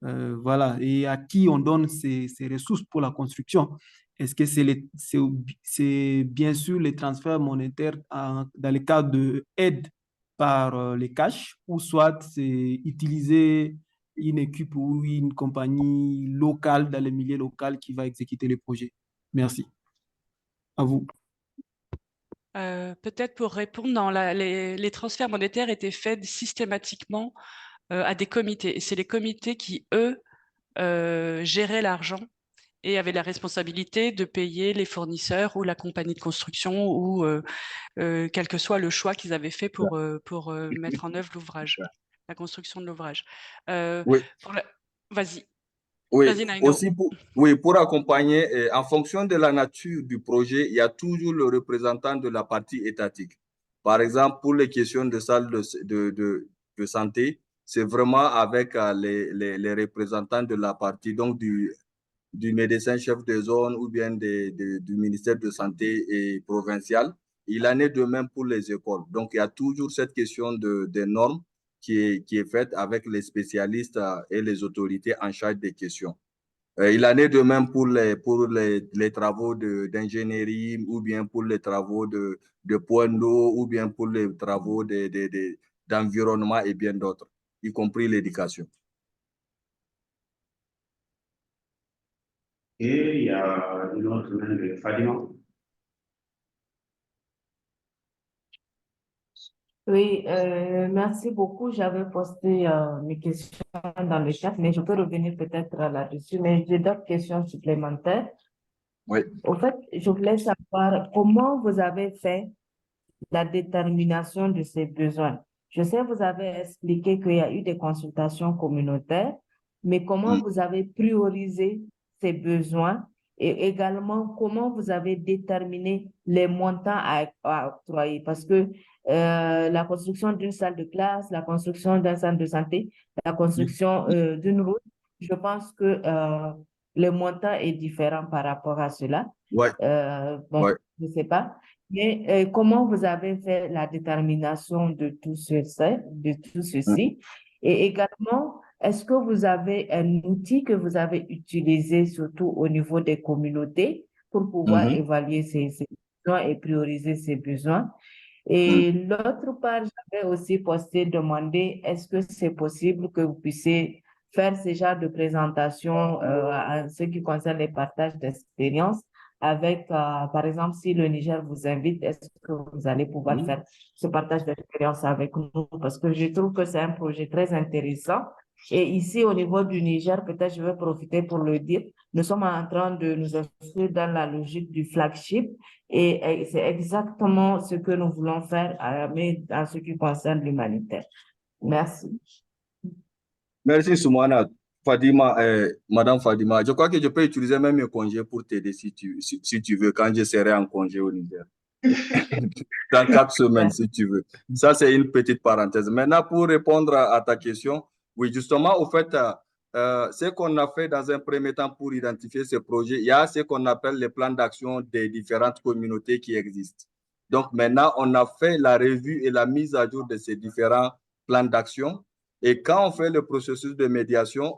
Voilà, et à qui on donne ces ressources pour la construction? Est-ce que c'est bien sûr les transferts monétaires dans le cadre de aide par les cash, ou soit c'est utiliser une équipe ou une compagnie locale dans le milieu local qui va exécuter le projet? Merci. À vous. Peut-être pour répondre, non, les transferts monétaires étaient faits systématiquement à des comités. Et c'est les comités qui, eux, géraient l'argent et avaient la responsabilité de payer les fournisseurs ou la compagnie de construction ou quel que soit le choix qu'ils avaient fait pour mettre en œuvre l'ouvrage, la construction de l'ouvrage. Oui. Vas-y. Oui, Vas-y, Naino. aussi pour accompagner, en fonction de la nature du projet, il y a toujours le représentant de la partie étatique. Par exemple, pour les questions de salles de santé, c'est vraiment avec les représentants de la partie, donc du médecin chef de zone ou bien du ministère de Santé et provincial. Il en est de même pour les écoles. Donc, il y a toujours cette question des normes qui est faite avec les spécialistes et les autorités en charge des questions. Il en est de même pour les travaux d'ingénierie ou bien pour les travaux de points d'eau ou bien pour les travaux d'environnement et bien d'autres, y compris l'éducation. Et il y a une autre main de Fadima. Oui, merci beaucoup. J'avais posté mes questions dans le chat, mais je peux revenir peut-être là-dessus. Mais j'ai d'autres questions supplémentaires. Oui. Au fait, je voulais savoir comment vous avez fait la détermination de ces besoins. Je sais, vous avez expliqué qu'il y a eu des consultations communautaires, mais comment vous avez priorisé ces besoins et également comment vous avez déterminé les montants à octroyer? Parce que la construction d'une salle de classe, la construction d'un centre de santé, la construction d'une route, je pense que le montant est différent par rapport à cela. Ouais. Bon, je ne sais pas. Mais comment vous avez fait la détermination de tout ceci? Et également, est-ce que vous avez un outil que vous avez utilisé surtout au niveau des communautés pour pouvoir évaluer ces besoins et prioriser ces besoins? Et l'autre part, j'avais aussi demandé, est-ce que c'est possible que vous puissiez faire ce genre de présentation en ce qui concerne les partages d'expérience avec, par exemple, si le Niger vous invite, est-ce que vous allez pouvoir faire ce partage d'expérience avec nous? Parce que je trouve que c'est un projet très intéressant Et ici, au niveau du Niger, peut-être je vais profiter pour le dire, nous sommes en train de nous inscrire dans la logique du flagship et c'est exactement ce que nous voulons faire, mais en ce qui concerne l'humanitaire. Merci. Merci, Soumana. Fadima, Madame Fadima, je crois que je peux utiliser même mes congés pour t'aider si tu veux, quand je serai en congé au Niger. Dans 4 semaines, si tu veux. Ça, c'est une petite parenthèse. Maintenant, pour répondre à ta question, oui, justement, au fait, ce qu'on a fait dans un premier temps pour identifier ces projets, il y a ce qu'on appelle les plans d'action des différentes communautés qui existent. Donc, maintenant, on a fait la revue et la mise à jour de ces différents plans d'action. Et quand on fait le processus de médiation,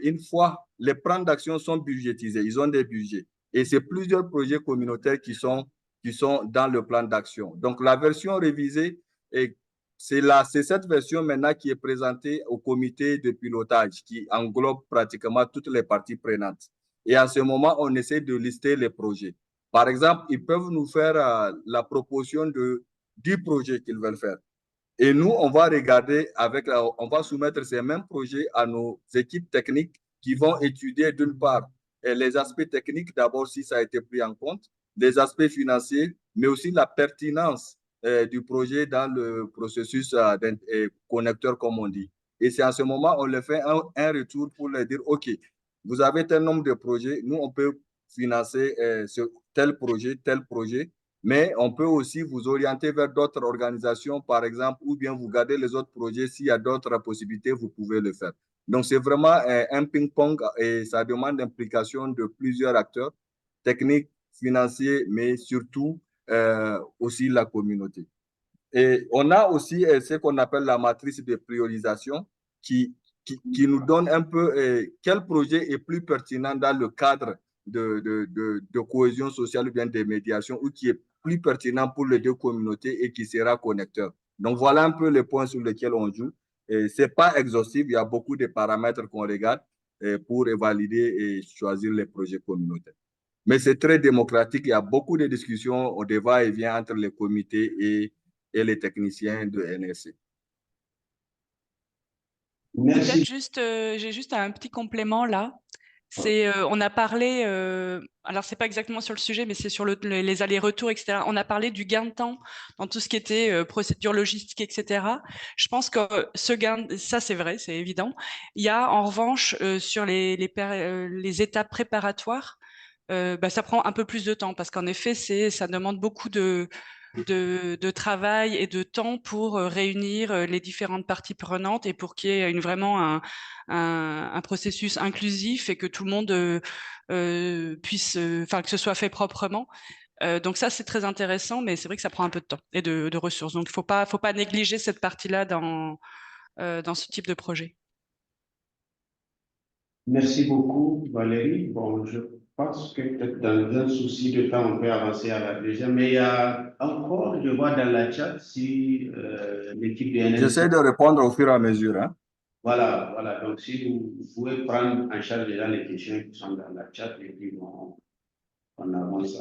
une fois les plans d'action sont budgétisés, ils ont des budgets. Et c'est plusieurs projets communautaires qui sont dans le plan d'action. Donc, la version révisée, c'est cette version maintenant qui est présentée au comité de pilotage qui englobe pratiquement toutes les parties prenantes. Et en ce moment, on essaie de lister les projets. Par exemple, ils peuvent nous faire la proposition de 10 projets qu'ils veulent faire. Et nous, on va regarder on va soumettre ces mêmes projets à nos équipes techniques qui vont étudier d'une part les aspects techniques, d'abord si ça a été pris en compte, les aspects financiers, mais aussi la pertinence du projet dans le processus connecteur, comme on dit. Et c'est en ce moment, on leur fait un retour pour leur dire, OK, vous avez tel nombre de projets, nous, on peut financer tel projet, mais on peut aussi vous orienter vers d'autres organisations, par exemple, ou bien vous gardez les autres projets. S'il y a d'autres possibilités, vous pouvez le faire. Donc, c'est vraiment un ping-pong et ça demande l'implication de plusieurs acteurs, techniques, financiers, mais surtout aussi la communauté. Et on a aussi ce qu'on appelle la matrice de priorisation qui nous donne un peu quel projet est plus pertinent dans le cadre de cohésion sociale ou bien de médiation ou qui est plus pertinent pour les deux communautés et qui sera connecteur. Donc, voilà un peu les points sur lesquels on joue. Ce n'est pas exhaustif, il y a beaucoup de paramètres qu'on regarde pour valider et choisir les projets communautaires. Mais c'est très démocratique, il y a beaucoup de discussions au débat et vient entre les comités et les techniciens de NRC. Peut-être juste, j'ai juste un petit complément là. On a parlé, alors c'est pas exactement sur le sujet, mais c'est sur les allers-retours, etc. On a parlé du gain de temps dans tout ce qui était procédure logistique, etc. Je pense que ce gain, ça c'est vrai, c'est évident. Il y a en revanche sur les étapes préparatoires, ça prend un peu plus de temps parce qu'en effet, ça demande beaucoup de travail et de temps pour réunir les différentes parties prenantes et pour qu'il y ait vraiment un processus inclusif et que tout le monde puisse, que ce soit fait proprement. Donc ça, c'est très intéressant, mais c'est vrai que ça prend un peu de temps et de ressources. Donc, il faut pas négliger cette partie-là dans ce type de projet. Merci beaucoup, Valérie. Bon, je pense que peut-être dans un souci de temps, on peut avancer à la deuxième, mais il y a encore, je vois dans la chat, si l'équipe de NLC... J'essaie de répondre au fur et à mesure. Hein. Voilà. Donc, si vous pouvez prendre en charge déjà les questions qui sont dans la chat, et puis on avance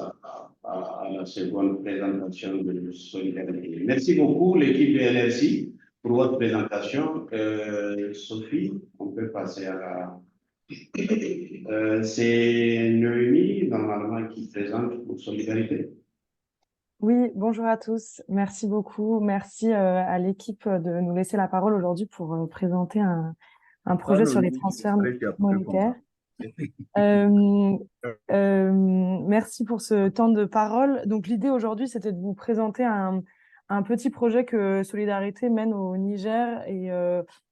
à la seconde présentation de solidarité. Merci beaucoup, l'équipe de NLC, pour votre présentation. Sophie, on peut passer à la... c'est Noémie, normalement, qui présente pour Solidarité. Oui, bonjour à tous. Merci beaucoup. Merci à l'équipe de nous laisser la parole aujourd'hui pour présenter un projet sur les transferts monétaires. Merci pour ce temps de parole. Donc, l'idée aujourd'hui, c'était de vous présenter un petit projet que Solidarité mène au Niger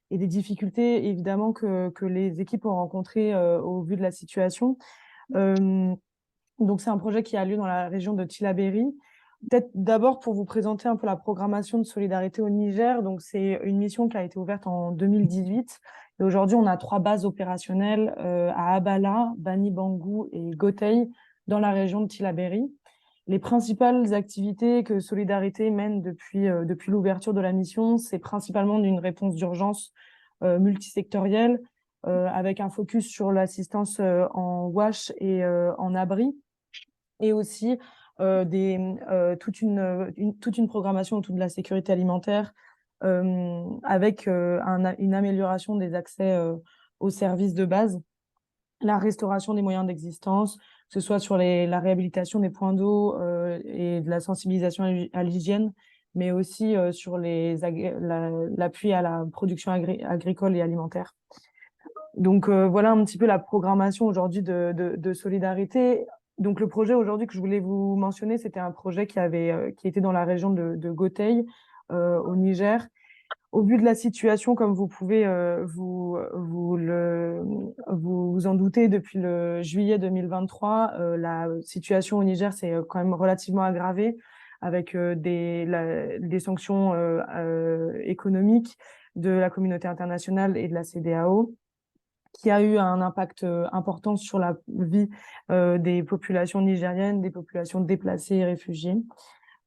et des difficultés, évidemment, que les équipes ont rencontrées au vu de la situation. Donc, c'est un projet qui a lieu dans la région de Tillabéri. Peut-être d'abord pour vous présenter un peu la programmation de Solidarité au Niger. Donc, c'est une mission qui a été ouverte en 2018. Et aujourd'hui, on a 3 bases opérationnelles à Abala, Bani Bangou et Gotei dans la région de Tillabéri. Les principales activités que Solidarité mène depuis l'ouverture de la mission, c'est principalement d'une réponse d'urgence multisectorielle avec un focus sur l'assistance en WASH et en abri et aussi toute une programmation autour de la sécurité alimentaire avec une amélioration des accès aux services de base, la restauration des moyens d'existence, que ce soit sur la réhabilitation des points d'eau et de la sensibilisation à l'hygiène, mais aussi sur l'appui à la production agricole et alimentaire. Donc voilà un petit peu la programmation aujourd'hui de solidarité. Donc le projet aujourd'hui que je voulais vous mentionner, c'était un projet qui était dans la région de Gothey, au Niger. Au vu de la situation, comme vous pouvez vous en douter, depuis le juillet 2023, la situation au Niger s'est quand même relativement aggravée avec des sanctions économiques de la communauté internationale et de la CEDEAO, qui a eu un impact important sur la vie des populations nigériennes, des populations déplacées et réfugiées.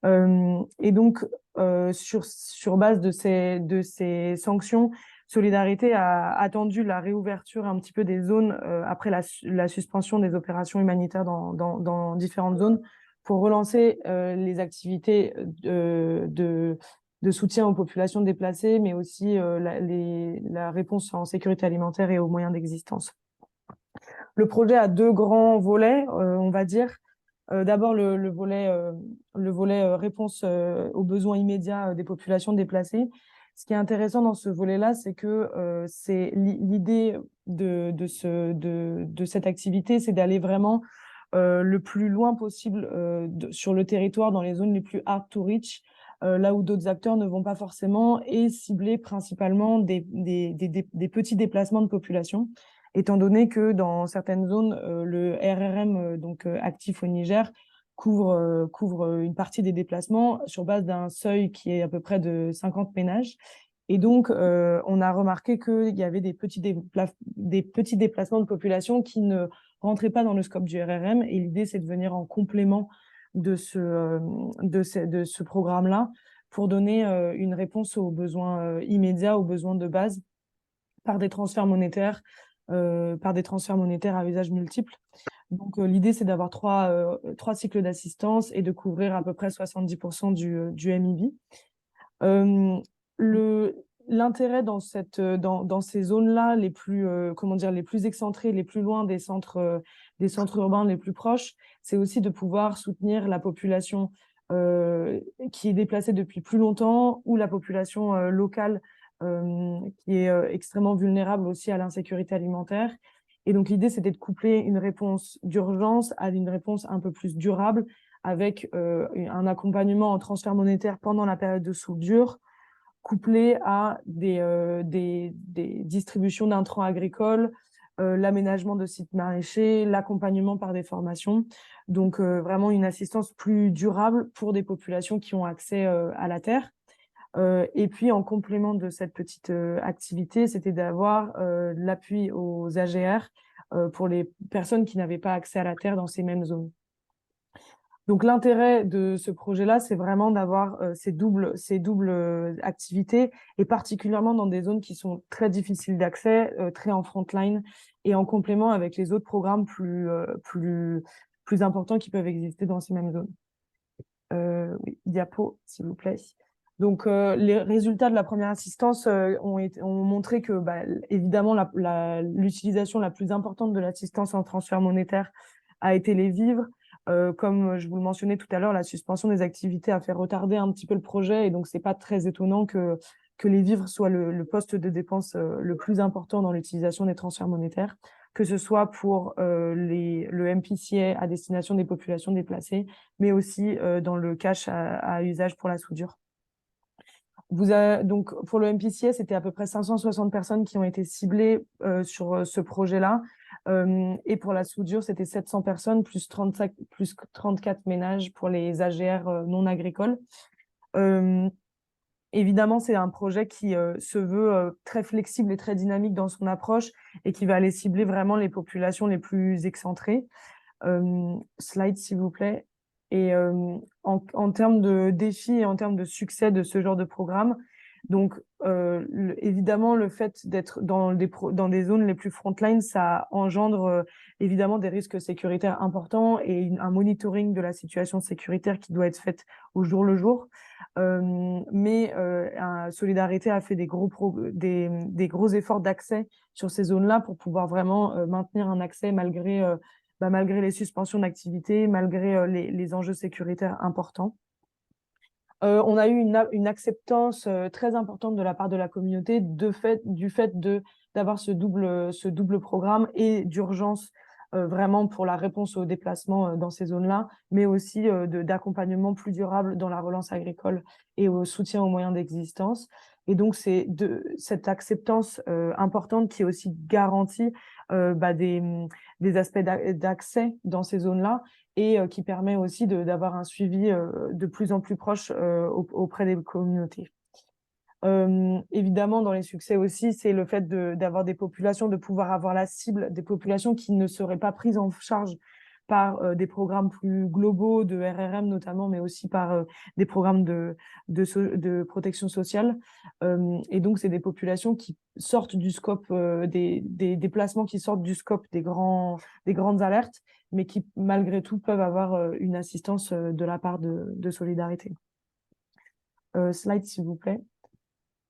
Et donc, sur base de ces sanctions, Solidarité a attendu la réouverture un petit peu des zones après la suspension des opérations humanitaires dans différentes zones pour relancer les activités de soutien aux populations déplacées, mais aussi la réponse en sécurité alimentaire et aux moyens d'existence. Le projet a deux grands volets, on va dire. D'abord, le volet réponse aux besoins immédiats des populations déplacées. Ce qui est intéressant dans ce volet-là, c'est que c'est l'idée de cette activité, c'est d'aller vraiment le plus loin possible sur le territoire, dans les zones les plus hard to reach, là où d'autres acteurs ne vont pas forcément, et cibler principalement des petits déplacements de population, étant donné que dans certaines zones, le RRM actif au Niger couvre une partie des déplacements sur base d'un seuil qui est à peu près de 50 ménages. Et donc, on a remarqué qu'il y avait des petits déplacements de population qui ne rentraient pas dans le scope du RRM. Et l'idée, c'est de venir en complément de ce programme-là pour donner une réponse aux besoins immédiats, aux besoins de base, par des transferts monétaires à usage multiple. Donc, l'idée, c'est d'avoir trois cycles d'assistance et de couvrir à peu près 70% du MIB. L'intérêt dans ces zones-là, les plus excentrées, les plus loin des centres urbains les plus proches, c'est aussi de pouvoir soutenir la population qui est déplacée depuis plus longtemps, ou la population locale qui est extrêmement vulnérable aussi à l'insécurité alimentaire. Et donc, l'idée, c'était de coupler une réponse d'urgence à une réponse un peu plus durable, avec un accompagnement en transfert monétaire pendant la période de soudure, couplé à des distributions d'intrants agricoles, l'aménagement de sites maraîchers, l'accompagnement par des formations. Donc, vraiment une assistance plus durable pour des populations qui ont accès à la terre. Et puis, en complément de cette petite activité, c'était d'avoir l'appui aux AGR pour les personnes qui n'avaient pas accès à la terre dans ces mêmes zones. Donc, l'intérêt de ce projet-là, c'est vraiment d'avoir ces doubles activités, et particulièrement dans des zones qui sont très difficiles d'accès, très en frontline, et en complément avec les autres programmes plus importants qui peuvent exister dans ces mêmes zones. Oui, diapo, s'il vous plaît. Donc, les résultats de la première assistance ont montré que, évidemment, l'utilisation la plus importante de l'assistance en transfert monétaire a été les vivres. Comme je vous le mentionnais tout à l'heure, la suspension des activités a fait retarder un petit peu le projet, et donc c'est pas très étonnant que les vivres soient le poste de dépense le plus important dans l'utilisation des transferts monétaires, que ce soit pour le MPCA à destination des populations déplacées, mais aussi dans le cash à usage pour la soudure. Donc, pour le MPCA, c'était à peu près 560 personnes qui ont été ciblées sur ce projet-là. Et pour la soudure, c'était 700 personnes, plus 34 ménages pour les AGR non agricoles. Évidemment, c'est un projet qui se veut très flexible et très dynamique dans son approche, et qui va aller cibler vraiment les populations les plus excentrées. Slide, s'il vous plaît. Et en termes de défis et en termes de succès de ce genre de programme, Donc, évidemment, le fait d'être dans des zones les plus frontline, ça engendre évidemment des risques sécuritaires importants et un monitoring de la situation sécuritaire qui doit être fait au jour le jour. Mais Solidarité a fait des gros efforts d'accès sur ces zones-là pour pouvoir vraiment maintenir un accès malgré les suspensions d'activité, malgré les enjeux sécuritaires importants. On a eu une acceptance très importante de la part de la communauté du fait d'avoir ce double programme et d'urgence vraiment pour la réponse aux déplacements dans ces zones-là, mais aussi d'accompagnement plus durable dans la relance agricole et au soutien aux moyens d'existence. Et donc, c'est cette acceptance importante qui est aussi garantie des aspects d'accès dans ces zones-là et qui permet aussi d'avoir un suivi de plus en plus proche auprès des communautés. Évidemment, dans les succès aussi, c'est le fait d'avoir des populations, de pouvoir avoir la cible des populations qui ne seraient pas prises en charge par des programmes plus globaux de RRM notamment, mais aussi par des programmes de protection sociale. Et donc, c'est des populations qui sortent du scope, des déplacements qui sortent du scope des grandes alertes, mais qui, malgré tout, peuvent avoir une assistance de la part de Solidarité. Slide, s'il vous plaît.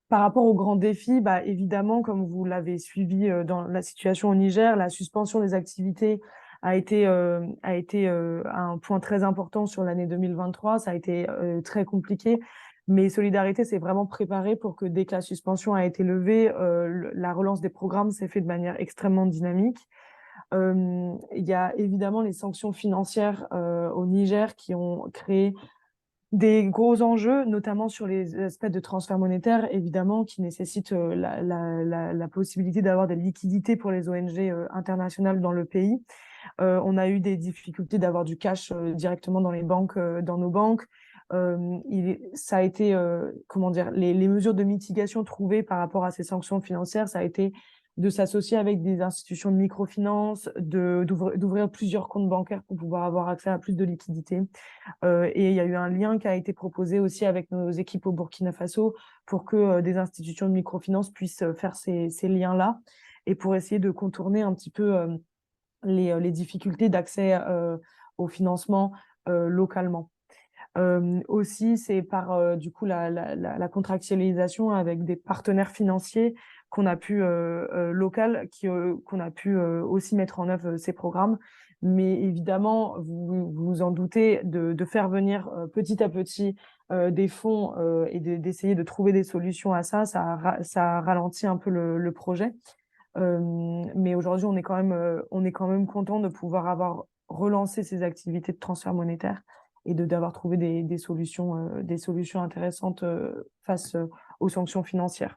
Par rapport aux grands défis, évidemment, comme vous l'avez suivi dans la situation au Niger, la suspension des activités a été un point très important sur l'année 2023. Ça a été très compliqué, mais Solidarité s'est vraiment préparée pour que dès que la suspension a été levée, la relance des programmes s'est faite de manière extrêmement dynamique. Il y a évidemment les sanctions financières au Niger qui ont créé des gros enjeux, notamment sur les aspects de transfert monétaire, évidemment, qui nécessitent la possibilité d'avoir des liquidités pour les ONG internationales dans le pays. On a eu des difficultés d'avoir du cash directement dans les banques, dans nos banques. Ça a été, les mesures de mitigation trouvées par rapport à ces sanctions financières, ça a été de s'associer avec des institutions de microfinance, d'ouvrir plusieurs comptes bancaires pour pouvoir avoir accès à plus de liquidités. Et il y a eu un lien qui a été proposé aussi avec nos équipes au Burkina Faso pour que des institutions de microfinance puissent faire ces liens-là et pour essayer de contourner un petit peu les difficultés d'accès au financement localement. Aussi, c'est par du coup la contractualisation avec des partenaires financiers qu'on a pu qu'on a pu aussi mettre en œuvre ces programmes. Mais évidemment, vous vous en doutez, de faire venir petit à petit des fonds et d'essayer de trouver des solutions à ça, ça ralentit un peu le projet. Mais aujourd'hui, on est quand même content de pouvoir avoir relancé ces activités de transfert monétaire et d'avoir trouvé des solutions intéressantes face aux sanctions financières.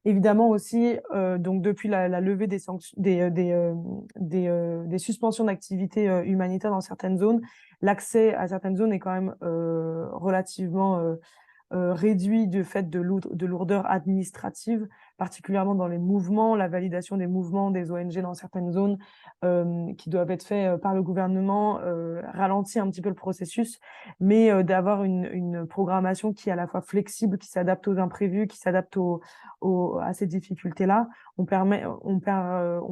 Évidemment aussi, donc depuis la levée des suspensions d'activités humanitaires dans certaines zones, l'accès à certaines zones est quand même relativement réduit du fait de lourdeur administrative, particulièrement dans les mouvements, la validation des mouvements des ONG dans certaines zones qui doivent être faits par le gouvernement, ralentit un petit peu le processus, mais d'avoir une programmation qui est à la fois flexible, qui s'adapte aux imprévus, qui s'adapte à ces difficultés-là, ont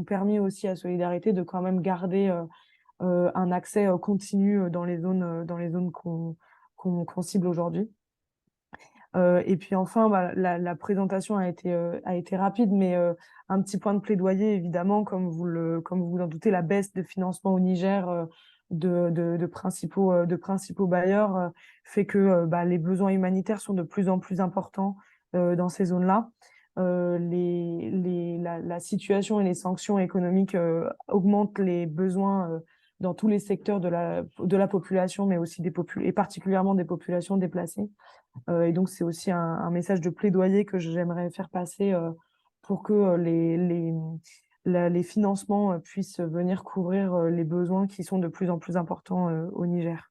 permis aussi à Solidarité de quand même garder un accès continu dans les zones qu'on cible aujourd'hui. Et puis enfin, la présentation a été rapide, mais un petit point de plaidoyer, évidemment, comme vous vous en doutez, la baisse de financement au Niger de principaux bailleurs fait que les besoins humanitaires sont de plus en plus importants dans ces zones-là. La situation et les sanctions économiques augmentent les besoins dans tous les secteurs de la population, mais aussi et particulièrement des populations déplacées. Et donc, c'est aussi un message de plaidoyer que j'aimerais faire passer pour que les financements puissent venir couvrir les besoins qui sont de plus en plus importants au Niger.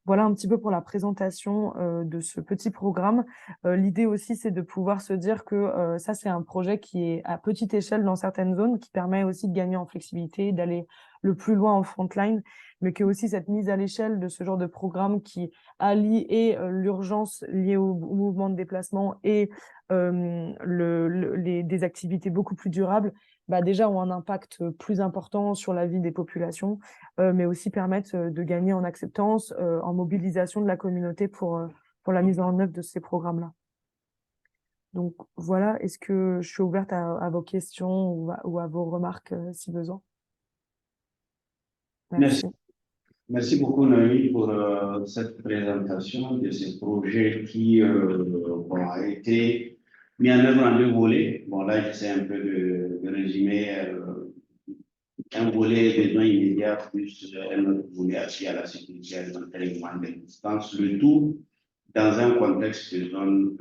Voilà un petit peu pour la présentation de ce petit programme. L'idée aussi, c'est de pouvoir se dire que ça, c'est un projet qui est à petite échelle dans certaines zones, qui permet aussi de gagner en flexibilité, d'aller le plus loin en frontline, mais que aussi cette mise à l'échelle de ce genre de programme qui allie et l'urgence liée au mouvement de déplacement et des activités beaucoup plus durables, bah déjà ont un impact plus important sur la vie des populations, mais aussi permettent de gagner en acceptance, en mobilisation de la communauté pour la mise en œuvre de ces programmes-là. Donc voilà, est-ce que je suis ouverte à vos questions ou à vos remarques si besoin? Merci. Merci beaucoup, Noémie, pour cette présentation de ce projet qui a été mis en œuvre en deux volets. Bon, là, j'essaie un peu de résumer un volet besoin immédiat plus un autre volet appui à la sécurité alimentaire et de distance, le tout dans un contexte de zone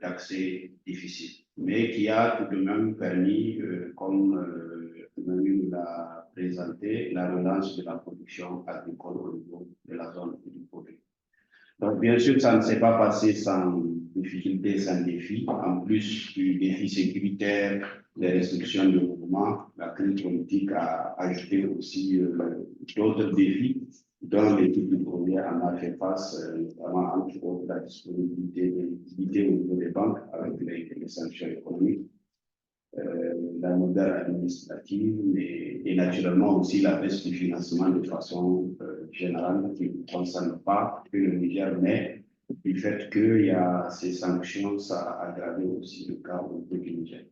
d'accès difficile, mais qui a tout de même permis, comme Noémie l'a présenté, la relance de la production agricole au niveau de la zone du projet. Donc, bien sûr, ça ne s'est pas passé sans difficulté, sans défi. En plus du défi sécuritaire, les restrictions de mouvement, la crise politique a ajouté aussi d'autres défis dont l'équipe du projet en a fait face, notamment entre autres la disponibilité des liquidités au niveau des banques avec les sanctions économiques, la lourdeur administrative et naturellement aussi la baisse du financement de façon générale qui ne concerne pas que le Niger, mais du fait qu'il y a ces sanctions, ça a aggravé aussi le cas au niveau du Niger.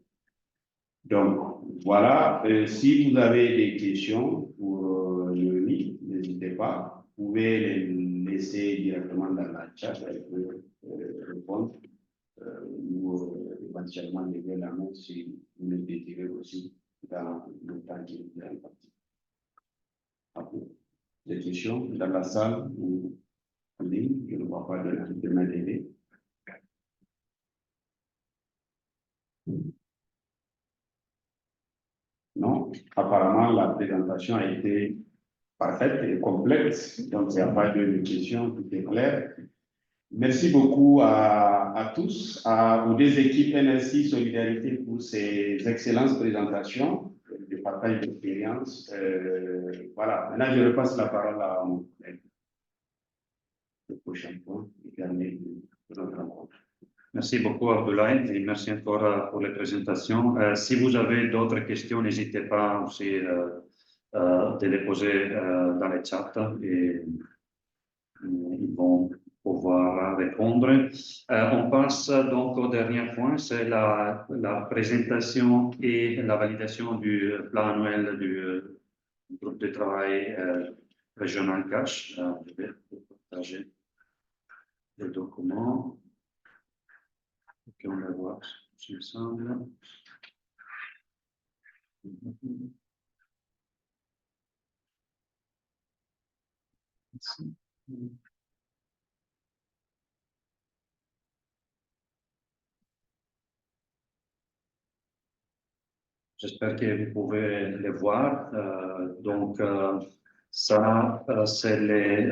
Donc voilà, si vous avez des questions pour Noémie, n'hésitez pas, vous pouvez les laisser directement dans la chat avec répondre. Ou éventuellement lever la main si vous le désirez aussi dans le temps qui est imparti. Des questions dans la salle ou en ligne? Je ne vois pas de main levée. Non, apparemment la présentation a été parfaite et complète, donc il n'y a pas de questions, tout est clair. Merci beaucoup à tous, aux deux équipes NSI Solidarité pour ces excellentes présentations de partage d'expérience. Voilà, maintenant je repasse la parole à mon collègue. Le prochain point, le dernier de notre rencontre. Merci beaucoup, Abdoulaye, et merci encore pour les présentations. Si vous avez d'autres questions, n'hésitez pas aussi de les poser dans le chat et ils vont pouvoir répondre. On passe donc au dernier point, c'est la présentation et la validation du plan annuel du groupe de travail régional CASH. Je vais partager le document. Ok, on va voir si ça semble. J'espère que vous pouvez le voir. Donc, ça, c'est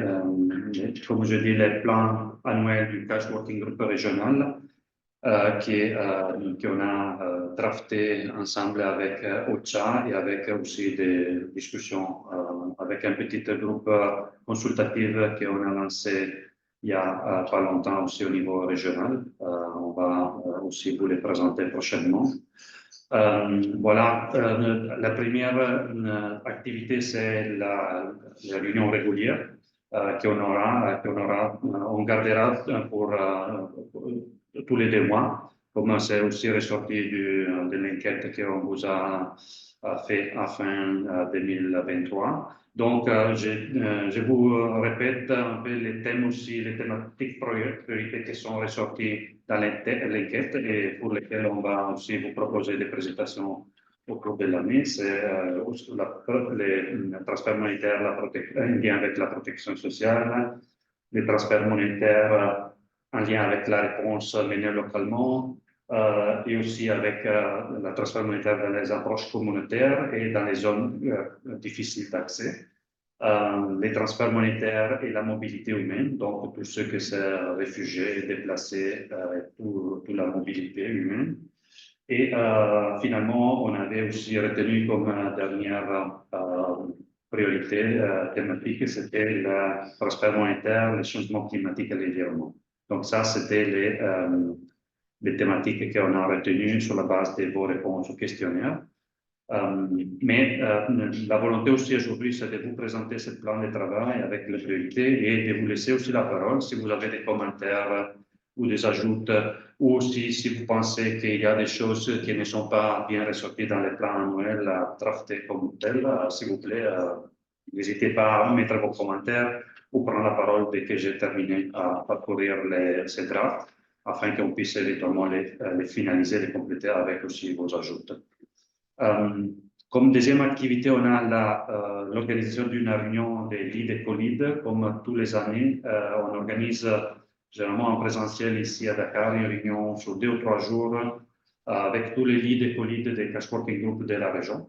comme je dis, les plans annuels du Cash Working Group régional qu'on a drafté ensemble avec OCHA et avec aussi des discussions avec un petit groupe consultatif qu'on a lancé il y a pas longtemps aussi au niveau régional. On va aussi vous les présenter prochainement. Voilà, la première activité, c'est la réunion régulière on gardera pour tous les 2 mois, comme c'est aussi ressorti de l'enquête qu'on vous a fait à fin 2023. Donc, je vous répète un peu les thèmes aussi, les thématiques priorités qui sont ressorties dans l'enquête et pour lesquelles on va aussi vous proposer des présentations au cours de l'année. C'est le transfert monétaire en lien avec la protection sociale, les transferts monétaires en lien avec la réponse menée localement, et aussi avec le transfert monétaire dans les approches communautaires et dans les zones difficiles d'accès. les transferts monétaires et la mobilité humaine, donc tout ce que c'est réfugiés, déplacés, toute la mobilité humaine. Et finalement, on avait aussi retenu comme dernière priorité thématique, c'était le transfert monétaire, le changement climatique et l'environnement. Donc ça, c'était les thématiques qu'on a retenues sur la base de vos réponses au questionnaire. Mais la volonté aussi aujourd'hui, c'est de vous présenter ce plan de travail avec les priorités et de vous laisser aussi la parole si vous avez des commentaires ou des ajouts, ou aussi si vous pensez qu'il y a des choses qui ne sont pas bien ressorties dans les plans annuels à drafter comme tel, s'il vous plaît, n'hésitez pas à mettre vos commentaires ou prendre la parole dès que j'ai terminé à parcourir ces drafts, afin qu'on puisse éventuellement les finaliser, les compléter avec aussi vos ajouts. Comme deuxième activité, on a l'organisation d'une réunion des leads et co-leads. Comme tous les années, on organise généralement en présentiel ici à Dakar une réunion sur 2 ou 3 jours avec tous les leads et co-leads des Cash Working Group de la région.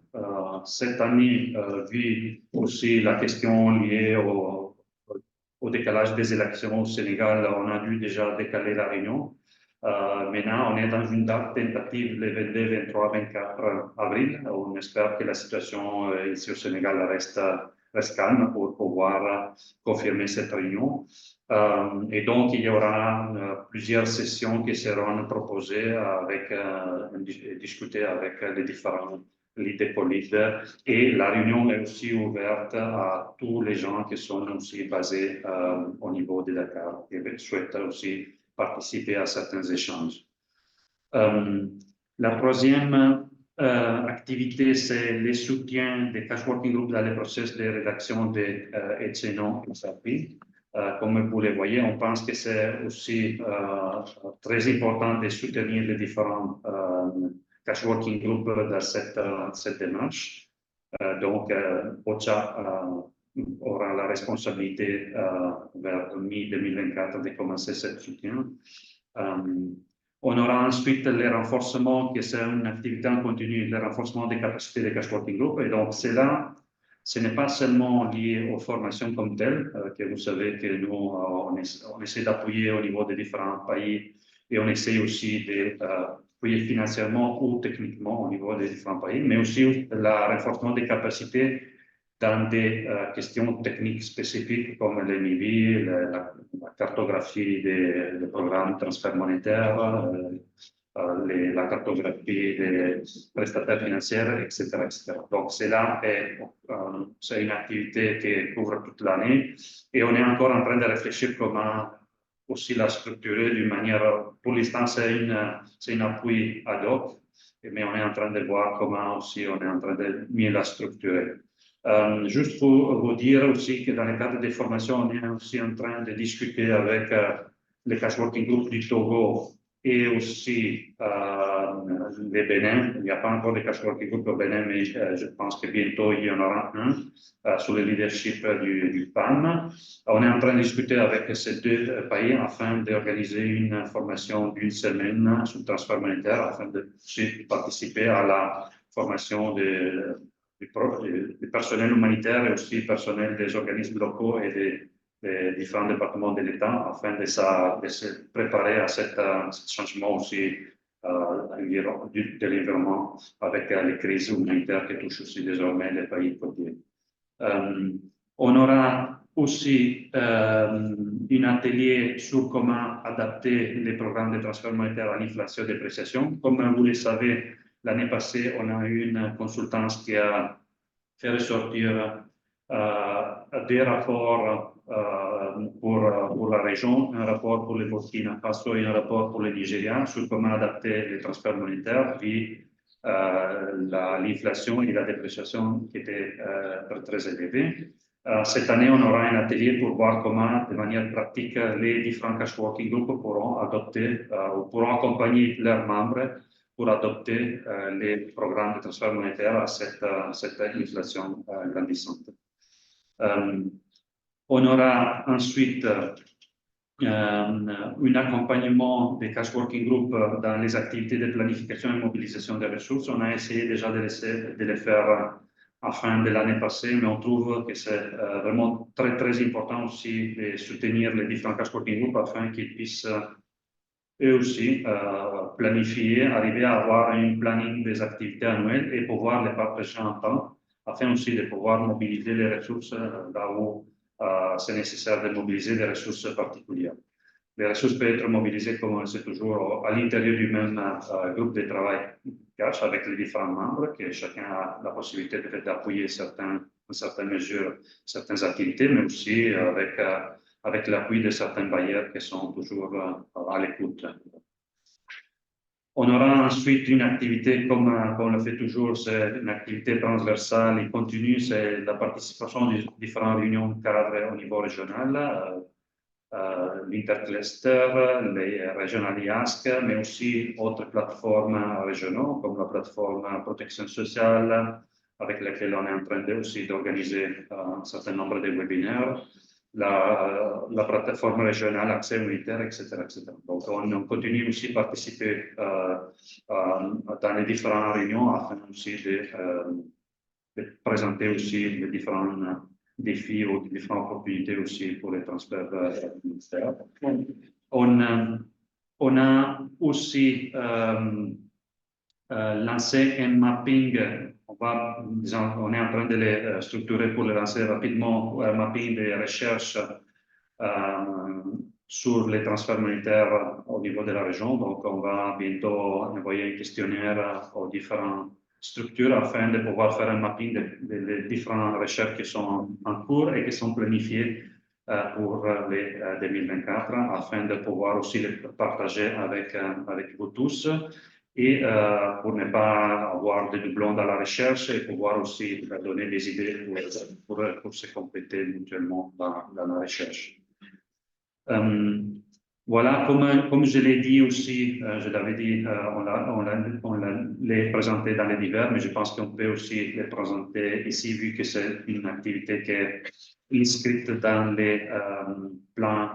Cette année, vu aussi la question liée au décalage des élections au Sénégal, on a dû déjà décaler la réunion. Maintenant, on est dans une date tentative le 22, 23, 24 avril. On espère que la situation ici au Sénégal reste calme pour pouvoir confirmer cette réunion. Et donc, il y aura plusieurs sessions qui seront proposées discutées avec les différents leaders politiques. Et la réunion est aussi ouverte à tous les gens qui sont aussi basés au niveau de Dakar et souhaitent aussi participer à certains échanges. La troisième activité, c'est le soutien des Cash Working Group dans le processus de rédaction des ECNO SAP. Comme vous le voyez, on pense que c'est aussi très important de soutenir les différents Cash Working Group dans cette démarche. Donc, OCHA aura la responsabilité vers mi-2024 de commencer ce soutien. On aura ensuite le renforcement, qui c'est une activité en continu, le renforcement des capacités des Cash Working Group. Et donc, ce n'est pas seulement lié aux formations comme telles, que vous savez que nous, on essaie d'appuyer au niveau des différents pays et on essaie aussi d'appuyer financièrement ou techniquement au niveau des différents pays, mais aussi le renforcement des capacités dans des questions techniques spécifiques comme les MIBI, la cartographie des programmes de transfert monétaire, la cartographie des prestataires financiers, etc. etc. Donc, c'est une activité qui couvre toute l'année et on est encore en train de réfléchir comment aussi la structurer d'une manière, pour l'instant, c'est un appui ad hoc, mais on est en train de voir comment aussi on est en train de mieux la structurer. Juste pour vous dire aussi que dans le cadre des formations, on est aussi en train de discuter avec les Cash Working Group du Togo et aussi les Bénin. Il n'y a pas encore de Cash Working Group au Bénin, mais je pense que bientôt il y en aura un sous le leadership du PAM. On est en train de discuter avec ces 2 pays afin d'organiser une formation d'1 semaine sur le transfert monétaire afin de participer à la formation du personnel humanitaire et aussi du personnel des organismes locaux et des différents départements de l'État afin de se préparer à ce changement aussi de l'environnement avec les crises humanitaires qui touchent aussi désormais les pays côtiers. On aura aussi un atelier sur comment adapter les programmes de transfert monétaire à l'inflation et dépréciation. Comme vous le savez, l'année passée, on a eu une consultance qui a fait ressortir 2 rapports pour la région, un rapport pour le Burkina Faso et un rapport pour le Nigeria sur comment adapter les transferts monétaires vu l'inflation et la dépréciation qui étaient très élevées. Cette année, on aura un atelier pour voir comment, de manière pratique, les différents Cash Working Group pourront adopter ou pourront accompagner leurs membres pour adopter les programmes de transfert monétaire à cette inflation grandissante. On aura ensuite un accompagnement des Cash Working Group dans les activités de planification et mobilisation des ressources. On a essayé déjà de les faire à fin de l'année passée, mais on trouve que c'est vraiment très, très important aussi de soutenir les différents cash working groups afin qu'ils puissent eux aussi planifier, arriver à avoir un planning des activités annuelles et pouvoir les partager en temps, afin aussi de pouvoir mobiliser les ressources là où c'est nécessaire de mobiliser des ressources particulières. Les ressources peuvent être mobilisées, comme c'est toujours, à l'intérieur du même groupe de travail cash avec les différents membres, que chacun a la possibilité d'appuyer certaines mesures, certaines activités, mais aussi avec l'appui de certains bailleurs qui sont toujours à l'écoute. On aura ensuite une activité, comme on le fait toujours, c'est une activité transversale et continue, c'est la participation des différentes réunions cadres au niveau régional, l'Intercluster, les Regional IASC, mais aussi autres plateformes régionales, comme la plateforme protection sociale, avec laquelle on est en train aussi d'organiser un certain nombre de webinaires, la plateforme régionale accès militaire, etc., etc. Donc, on continue aussi à participer dans les différentes réunions afin aussi de présenter aussi les différents défis ou différentes opportunités aussi pour les transferts ministériels. On a aussi lancé un mapping. On est en train de les structurer pour les lancer rapidement, un mapping des recherches sur les transferts militaires au niveau de la région. Donc, on va bientôt envoyer un questionnaire aux différentes structures afin de pouvoir faire un mapping des différentes recherches qui sont en cours et qui sont planifiées pour les 2024, afin de pouvoir aussi les partager avec vous tous et pour ne pas avoir de doublons dans la recherche et pouvoir aussi donner des idées pour se compléter mutuellement dans la recherche. Voilà, comme je l'ai dit aussi, je l'avais dit, on les présenté dans les divers, mais je pense qu'on peut aussi les présenter ici, vu que c'est une activité qui est inscrite dans les plans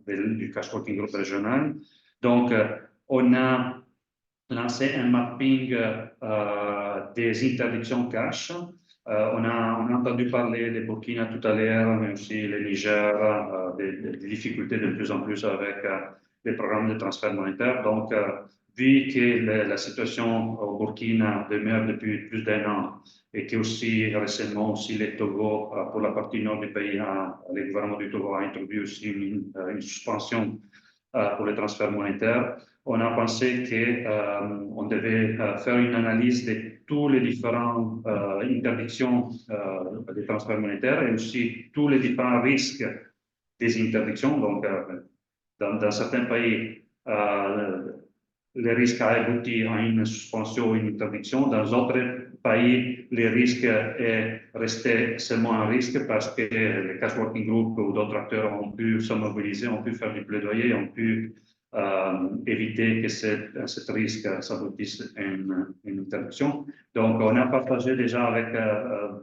du cash working group régional. Donc, on a lancé un mapping des interdictions cash. On a entendu parler de Burkina tout à l'heure, mais aussi le Niger, des difficultés de plus en plus avec les programmes de transfert monétaire. Donc, vu que la situation au Burkina demeure depuis plus d'un an et que aussi récemment aussi le Togo, pour la partie nord du pays, le gouvernement du Togo a introduit aussi une suspension pour les transferts monétaires, on a pensé qu'on devait faire une analyse de toutes les différentes interdictions des transferts monétaires et aussi tous les différents risques des interdictions. Donc, dans certains pays, le risque a abouti à une suspension ou une interdiction. Dans d'autres pays, le risque est resté seulement un risque parce que les cash working group ou d'autres acteurs ont pu se mobiliser, ont pu faire du plaidoyer, ont pu éviter que ce risque s'aboutisse à une interdiction. Donc, on a partagé déjà avec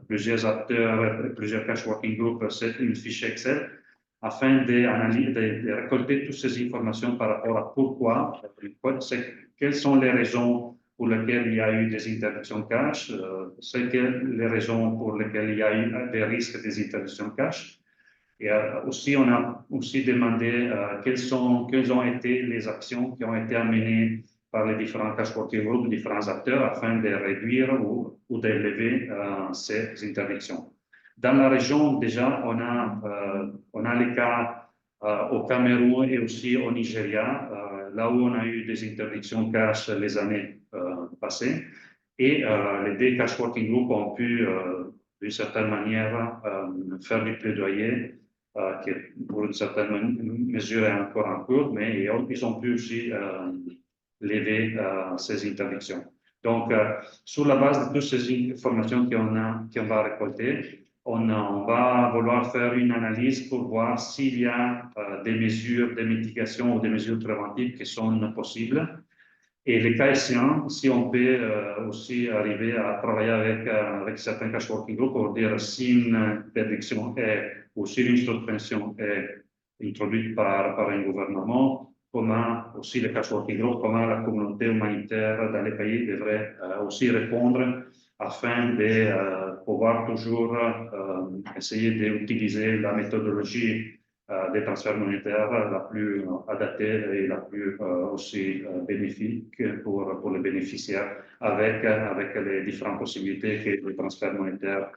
plusieurs acteurs, plusieurs cash working groups, une fiche Excel afin de récolter toutes ces informations par rapport à pourquoi, quelles sont les raisons pour lesquelles il y a eu des interdictions cash, c'est les raisons pour lesquelles il y a eu des risques des interdictions cash. Et aussi, on a aussi demandé quelles ont été les actions qui ont été amenées par les différents cash working groups, les différents acteurs, afin de réduire ou d'élever ces interdictions. Dans la région, déjà, on a les cas au Cameroun et aussi au Nigeria, là où on a eu des interdictions cash les années passées. Et les deux cash working groups ont pu, d'une certaine manière, faire du plaidoyer, qui pour une certaine mesure est encore en cours, mais ils ont pu aussi lever ces interdictions. Donc, sur la base de toutes ces informations qu'on va récolter, on va vouloir faire une analyse pour voir s'il y a des mesures de mitigation ou des mesures préventives qui sont possibles. Et le cas échéant, si on peut aussi arriver à travailler avec certains cash working groups pour dire si une interdiction ou si une suspension est introduite par un gouvernement, comment aussi les cash working groups, comment la communauté humanitaire dans les pays devrait aussi répondre afin de pouvoir toujours essayer d'utiliser la méthodologie des transferts monétaires la plus adaptée et la plus aussi bénéfique pour les bénéficiaires avec les différentes possibilités que le transfert monétaire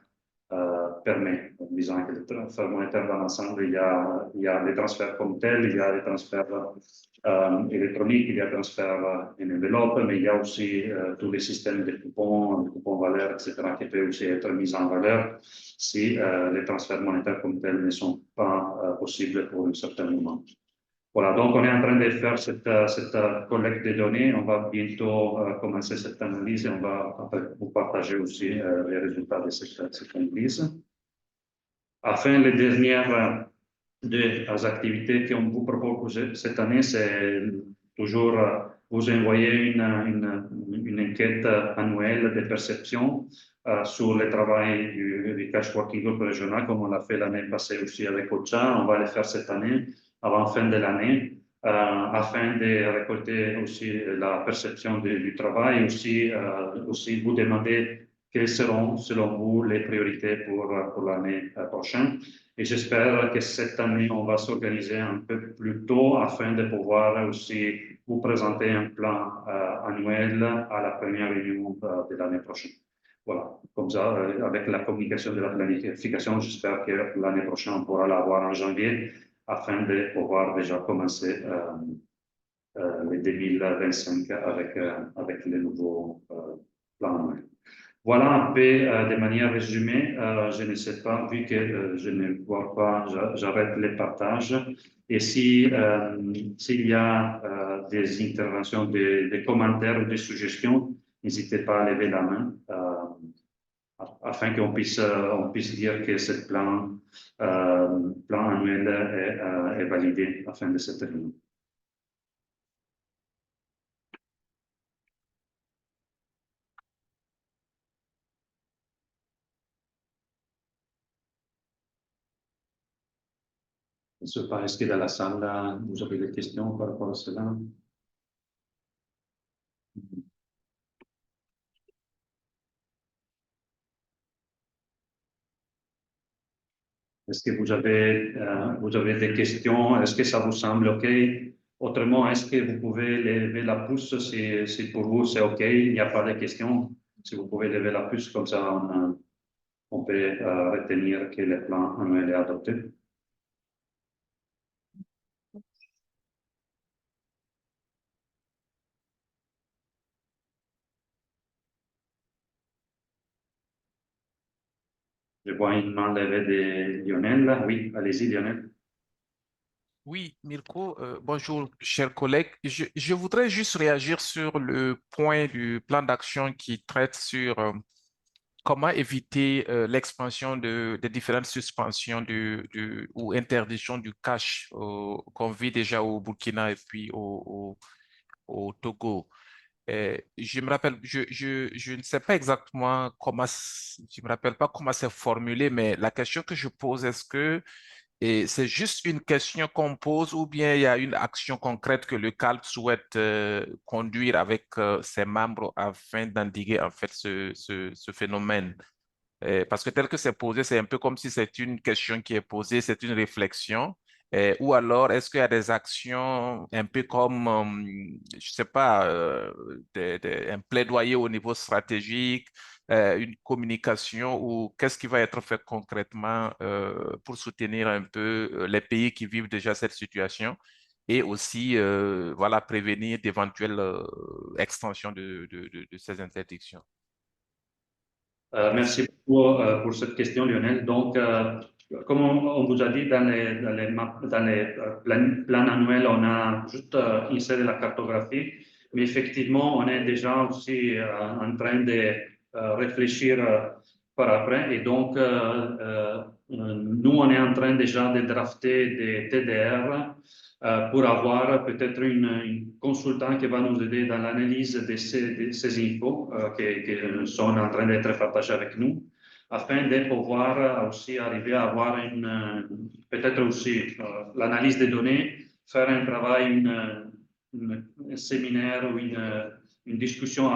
permet. Disons que le transfert monétaire dans l'ensemble, il y a les transferts comme tels, il y a les transferts électroniques, il y a les transferts en enveloppe, mais il y a aussi tous les systèmes de coupons valeurs, etc., qui peuvent aussi être mis en valeur si les transferts monétaires comme tels ne sont pas possibles pour un certain moment. Voilà, donc on est en train de faire cette collecte de données. On va bientôt commencer cette analyse et on va vous partager aussi les résultats de cette analyse. Enfin, les dernières deux activités qu'on vous propose cette année, c'est toujours vous envoyer une enquête annuelle de perception sur le travail du Cash Working Group régional, comme on l'a fait l'année passée aussi avec OCHA. On va le faire cette année, avant la fin de l'année, afin de récolter aussi la perception du travail, aussi vous demander quelles seront, selon vous, les priorités pour l'année prochaine. Et j'espère que cette année, on va s'organiser un peu plus tôt afin de pouvoir aussi vous présenter un plan annuel à la première réunion de l'année prochaine. Voilà, comme ça, avec la communication de la planification, j'espère que l'année prochaine, on pourra l'avoir en janvier afin de pouvoir déjà commencer les 2025 avec les nouveaux plans annuels. Voilà un peu de manière résumée. Je ne sais pas, vu que je ne vois pas, j'arrête les partages. Et s'il y a des interventions, des commentaires ou des suggestions, n'hésitez pas à lever la main afin qu'on puisse dire que ce plan annuel est validé à la fin de cette réunion. Je ne sais pas, est-ce que dans la salle, vous avez des questions par rapport à cela? Est-ce que vous avez des questions? Est-ce que ça vous semble OK? Autrement, est-ce que vous pouvez lever la pouce si pour vous c'est OK, il n'y a pas de questions? Si vous pouvez lever la pouce, comme ça on peut retenir que le plan annuel est adopté. Je vois une main levée de Lionel. Oui, allez-y, Lionel. Oui, Mirko, bonjour, chers collègues. Je voudrais juste réagir sur le point du plan d'action qui traite sur comment éviter l'expansion des différentes suspensions ou interdictions du cash qu'on vit déjà au Burkina et puis au Togo. Je me rappelle, je ne sais pas exactement comment, je me rappelle pas comment c'est formulé, mais la question que je pose, est-ce que c'est juste une question qu'on pose ou bien il y a une action concrète que le CALP souhaite conduire avec ses membres afin d'endiguer en fait ce phénomène? Parce que tel que c'est posé, c'est un peu comme si c'est une question qui est posée, c'est une réflexion. Ou alors, est-ce qu'il y a des actions un peu comme, je ne sais pas, un plaidoyer au niveau stratégique, une communication ou qu'est-ce qui va être fait concrètement pour soutenir un peu les pays qui vivent déjà cette situation et aussi voilà, prévenir d'éventuelles extensions de ces interdictions? Merci beaucoup pour cette question, Lionel. Donc, comme on vous a dit, dans les plans annuels, on a juste inséré la cartographie, mais effectivement, on est déjà aussi en train de réfléchir par après. Et donc, nous, on est en train déjà de drafter des TDR pour avoir peut-être une consultant qui va nous aider dans l'analyse de ces infos qui sont en train d'être partagées avec nous, afin de pouvoir aussi arriver à avoir peut-être aussi l'analyse des données, faire un travail, un séminaire ou une discussion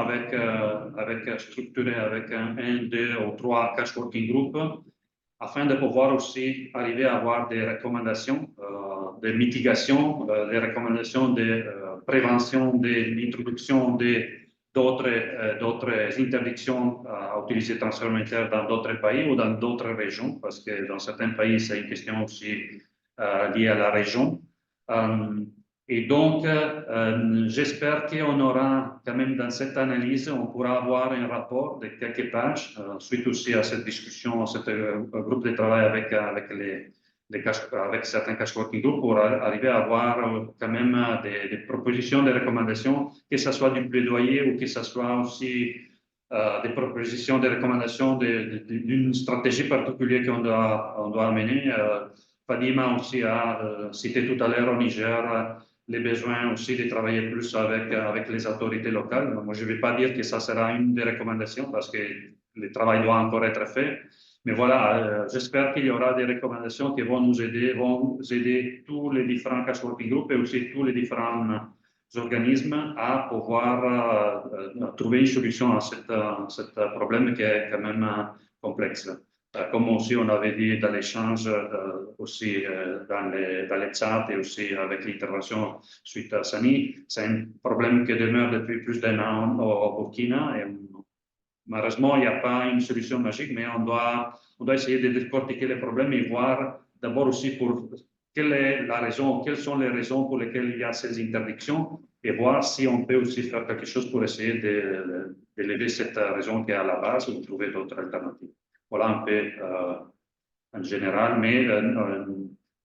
structurée avec un, deux ou trois cash working groups afin de pouvoir aussi arriver à avoir des recommandations de mitigation, des recommandations de prévention, de l'introduction d'autres interdictions à utiliser le transfert monétaire dans d'autres pays ou dans d'autres régions, parce que dans certains pays, c'est une question aussi liée à la région. Et donc, j'espère qu'on aura quand même dans cette analyse, on pourra avoir un rapport de quelques pages, suite aussi à cette discussion, à ce groupe de travail avec certains cash working groups, pour arriver à avoir quand même des propositions, des recommandations, que ce soit du plaidoyer ou que ce soit aussi des propositions, des recommandations d'une stratégie particulière qu'on doit amener. Fadima aussi a cité tout à l'heure au Niger les besoins aussi de travailler plus avec les autorités locales. Moi, je ne vais pas dire que ça sera une des recommandations parce que le travail doit encore être fait. Mais voilà, j'espère qu'il y aura des recommandations qui vont nous aider tous les différents cash working groups et aussi tous les différents organismes à pouvoir trouver une solution à ce problème qui est quand même complexe. Comme aussi on avait dit dans l'échange, aussi dans les chats et aussi avec l'intervention suite à Sani, c'est un problème qui demeure depuis plus d'un an au Burkina. Et malheureusement, il n'y a pas une solution magique, mais on doit essayer de décortiquer les problèmes et voir d'abord aussi quelle est la raison, quelles sont les raisons pour lesquelles il y a ces interdictions et voir si on peut aussi faire quelque chose pour essayer de lever cette raison qui est à la base ou de trouver d'autres alternatives. Voilà un peu en général, mais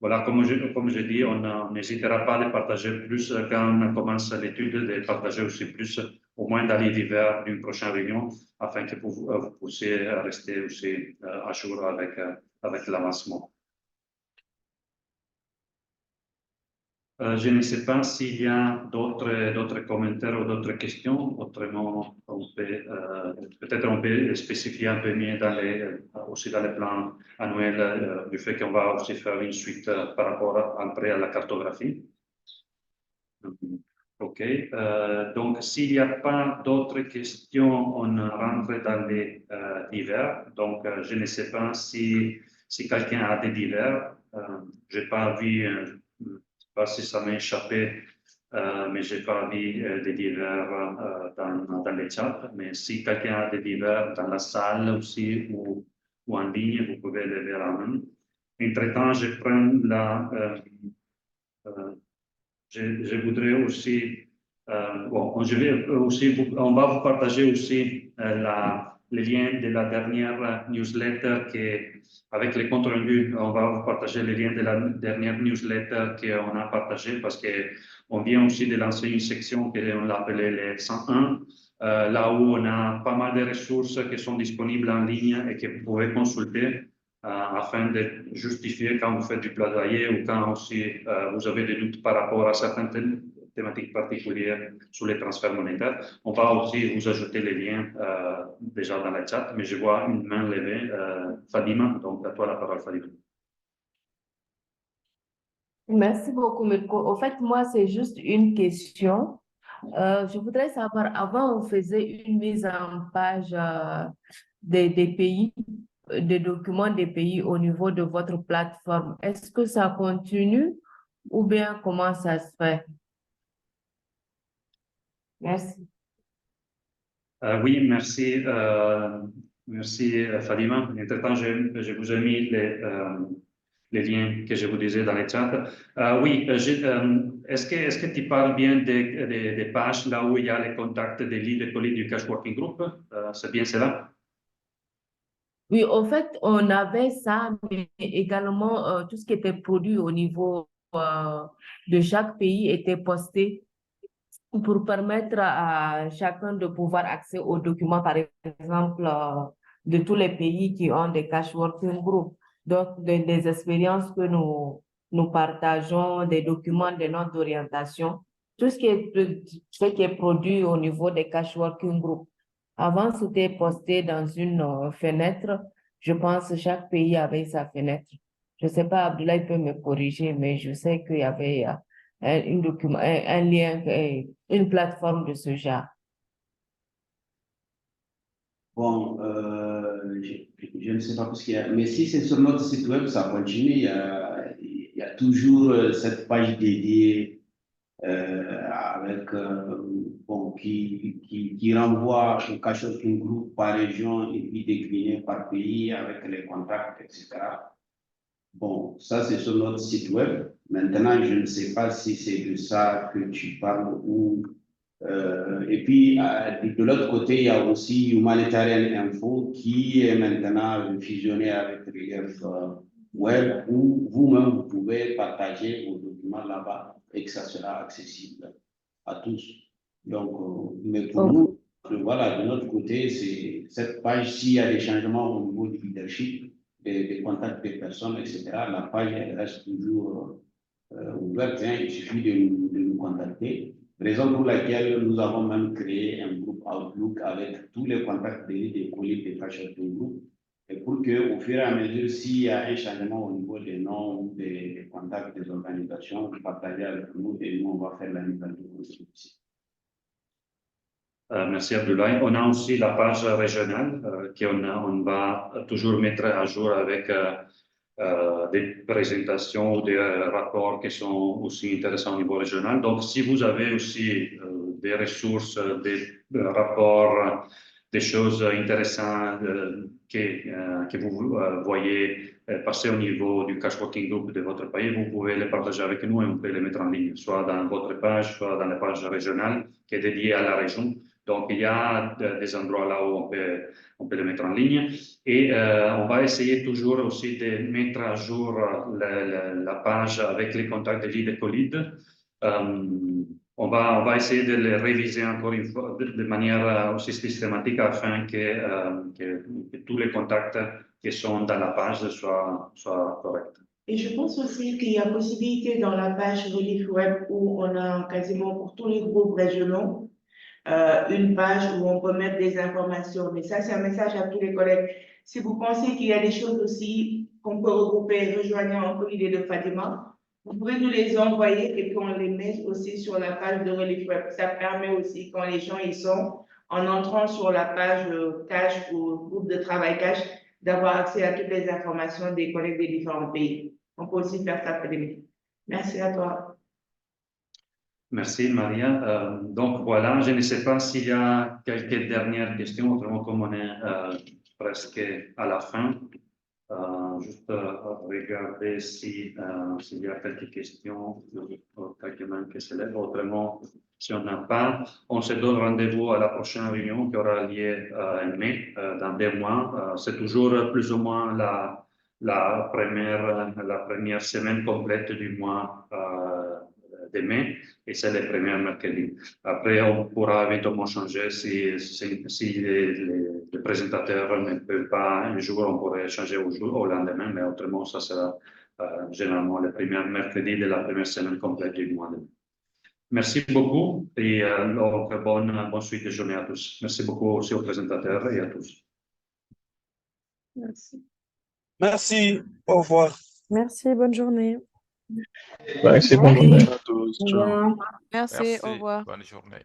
voilà, comme je dis, on n'hésitera pas de partager plus quand on commence l'étude, de partager aussi plus, au moins dans les divers d'une prochaine réunion, afin que vous puissiez rester aussi à jour avec l'avancement. Je ne sais pas s'il y a d'autres commentaires ou d'autres questions. Autrement, peut-être on peut spécifier un peu mieux aussi dans les plans annuels du fait qu'on va aussi faire une suite par rapport après à la cartographie. OK. Donc, s'il n'y a pas d'autres questions, on rentre dans les divers. Donc, je ne sais pas si quelqu'un a des divers. Je n'ai pas vu... Je ne sais pas si ça m'a échappé, mais je n'ai pas vu des divers dans les chats. Mais si quelqu'un a des divers dans la salle aussi ou en ligne, vous pouvez lever la main. Entre-temps, je prends je voudrais aussi, on va vous partager aussi les liens de la dernière newsletter avec les comptes rendus. On va vous partager les liens de la dernière newsletter qu'on a partagée parce qu'on vient aussi de lancer une section qu'on l'a appelée les 101, là où on a pas mal de ressources qui sont disponibles en ligne et que vous pouvez consulter. Afin de justifier quand vous faites du plaidoyer ou quand aussi vous avez des doutes par rapport à certaines thématiques particulières sur les transferts monétaires. On va aussi vous ajouter les liens déjà dans le chat, mais je vois une main levée. Fadima, donc à toi la parole, Fadima. Merci beaucoup, Mirko. En fait, moi, c'est juste une question. Je voudrais savoir, avant, on faisait une mise en page des pays, des documents des pays au niveau de votre plateforme. Est-ce que ça continue ou bien comment ça se fait? Merci. Oui, merci. Merci, Fadima. Entre-temps, je vous ai mis les liens que je vous disais dans les chats. Oui, est-ce que tu parles bien des pages là où il y a les contacts des leads et collègues du Cash Working Group? C'est bien cela? Oui, en fait, on avait ça, mais également tout ce qui était produit au niveau de chaque pays était posté pour permettre à chacun de pouvoir accéder aux documents, par exemple, de tous les pays qui ont des cash working group. Donc, des expériences que nous partageons, des documents, des notes d'orientation, tout ce qui est produit au niveau des cash working group. Avant, c'était posté dans une fenêtre. Je pense que chaque pays avait sa fenêtre. Je ne sais pas, Abdoulaye peut me corriger, mais je sais qu'il y avait un lien, une plateforme de ce genre. Bon, je ne sais pas ce qu'il y a, mais si c'est sur notre site web, ça continue. Il y a toujours cette page dédiée avec, bon, qui renvoie au cash working group par région et puis décliné par pays avec les contacts, etc. Bon, ça c'est sur notre site web. Maintenant, je ne sais pas si c'est de ça que tu parles ou. Et puis, de l'autre côté, il y a aussi Humanitarian Info qui est maintenant fusionné avec Relief Web où vous-même vous pouvez partager vos documents là-bas et que ça sera accessible à tous. Donc, mais pour nous, voilà, de notre côté, c'est cette page, s'il y a des changements au niveau du leadership, des contacts des personnes, etc., la page, elle reste toujours ouverte, hein, il suffit de nous contacter. Raison pour laquelle nous avons même créé un groupe Outlook avec tous les contacts des collègues des cash working group. Et pour qu'au fur et à mesure, s'il y a un changement au niveau des noms ou des contacts des organisations, vous partagez avec nous et nous, on va faire la mise à jour aussi. Merci Abdoulaye. On a aussi la page régionale qu'on va toujours mettre à jour avec des présentations ou des rapports qui sont aussi intéressants au niveau régional. Donc, si vous avez aussi des ressources, des rapports, des choses intéressantes que vous voyez passer au niveau du cash working group de votre pays, vous pouvez les partager avec nous et on peut les mettre en ligne, soit dans votre page, soit dans la page régionale qui est dédiée à la région. Donc, il y a des endroits là où on peut les mettre en ligne. Et on va essayer toujours aussi de mettre à jour la page avec les contacts de lead et co-lead. On va essayer de les réviser encore une fois de manière aussi systématique afin que tous les contacts qui sont dans la page soient corrects. Et je pense aussi qu'il y a possibilité dans la page Relief Web où on a quasiment pour tous les groupes régionaux une page où on peut mettre des informations. Mais ça, c'est un message à tous les collègues. Si vous pensez qu'il y a des choses aussi qu'on peut regrouper, rejoignant un peu l'idée de Fatima, vous pouvez nous les envoyer et qu'on les met aussi sur la page de Relief Web. Ça permet aussi, quand les gens y sont, en entrant sur la page cash ou groupe de travail cash, d'avoir accès à toutes les informations des collègues des différents pays. On peut aussi faire ça, Fatima. Merci à toi. Merci, Maria. Donc, voilà, je ne sais pas s'il y a quelques dernières questions, autrement comme on est presque à la fin. Juste regarder s'il y a quelques questions, quelques mains qui se lèvent. Autrement, si on n'a pas, on se donne rendez-vous à la prochaine réunion qui aura lieu en mai, dans 2 mois. C'est toujours plus ou moins la première semaine complète du mois de mai et c'est le premier mercredi. Après, on pourra éventuellement changer si les présentateurs ne peuvent pas un jour, on pourrait changer au lendemain, mais autrement, ça sera généralement le premier mercredi de la première semaine complète du mois de mai. Merci beaucoup et donc, bonne suite de journée à tous. Merci beaucoup aussi aux présentateurs et à tous. Merci. Merci. Au revoir. Merci, bonne journée. Merci, bonne journée. À tous. Au revoir. Merci, au revoir. Bonne journée.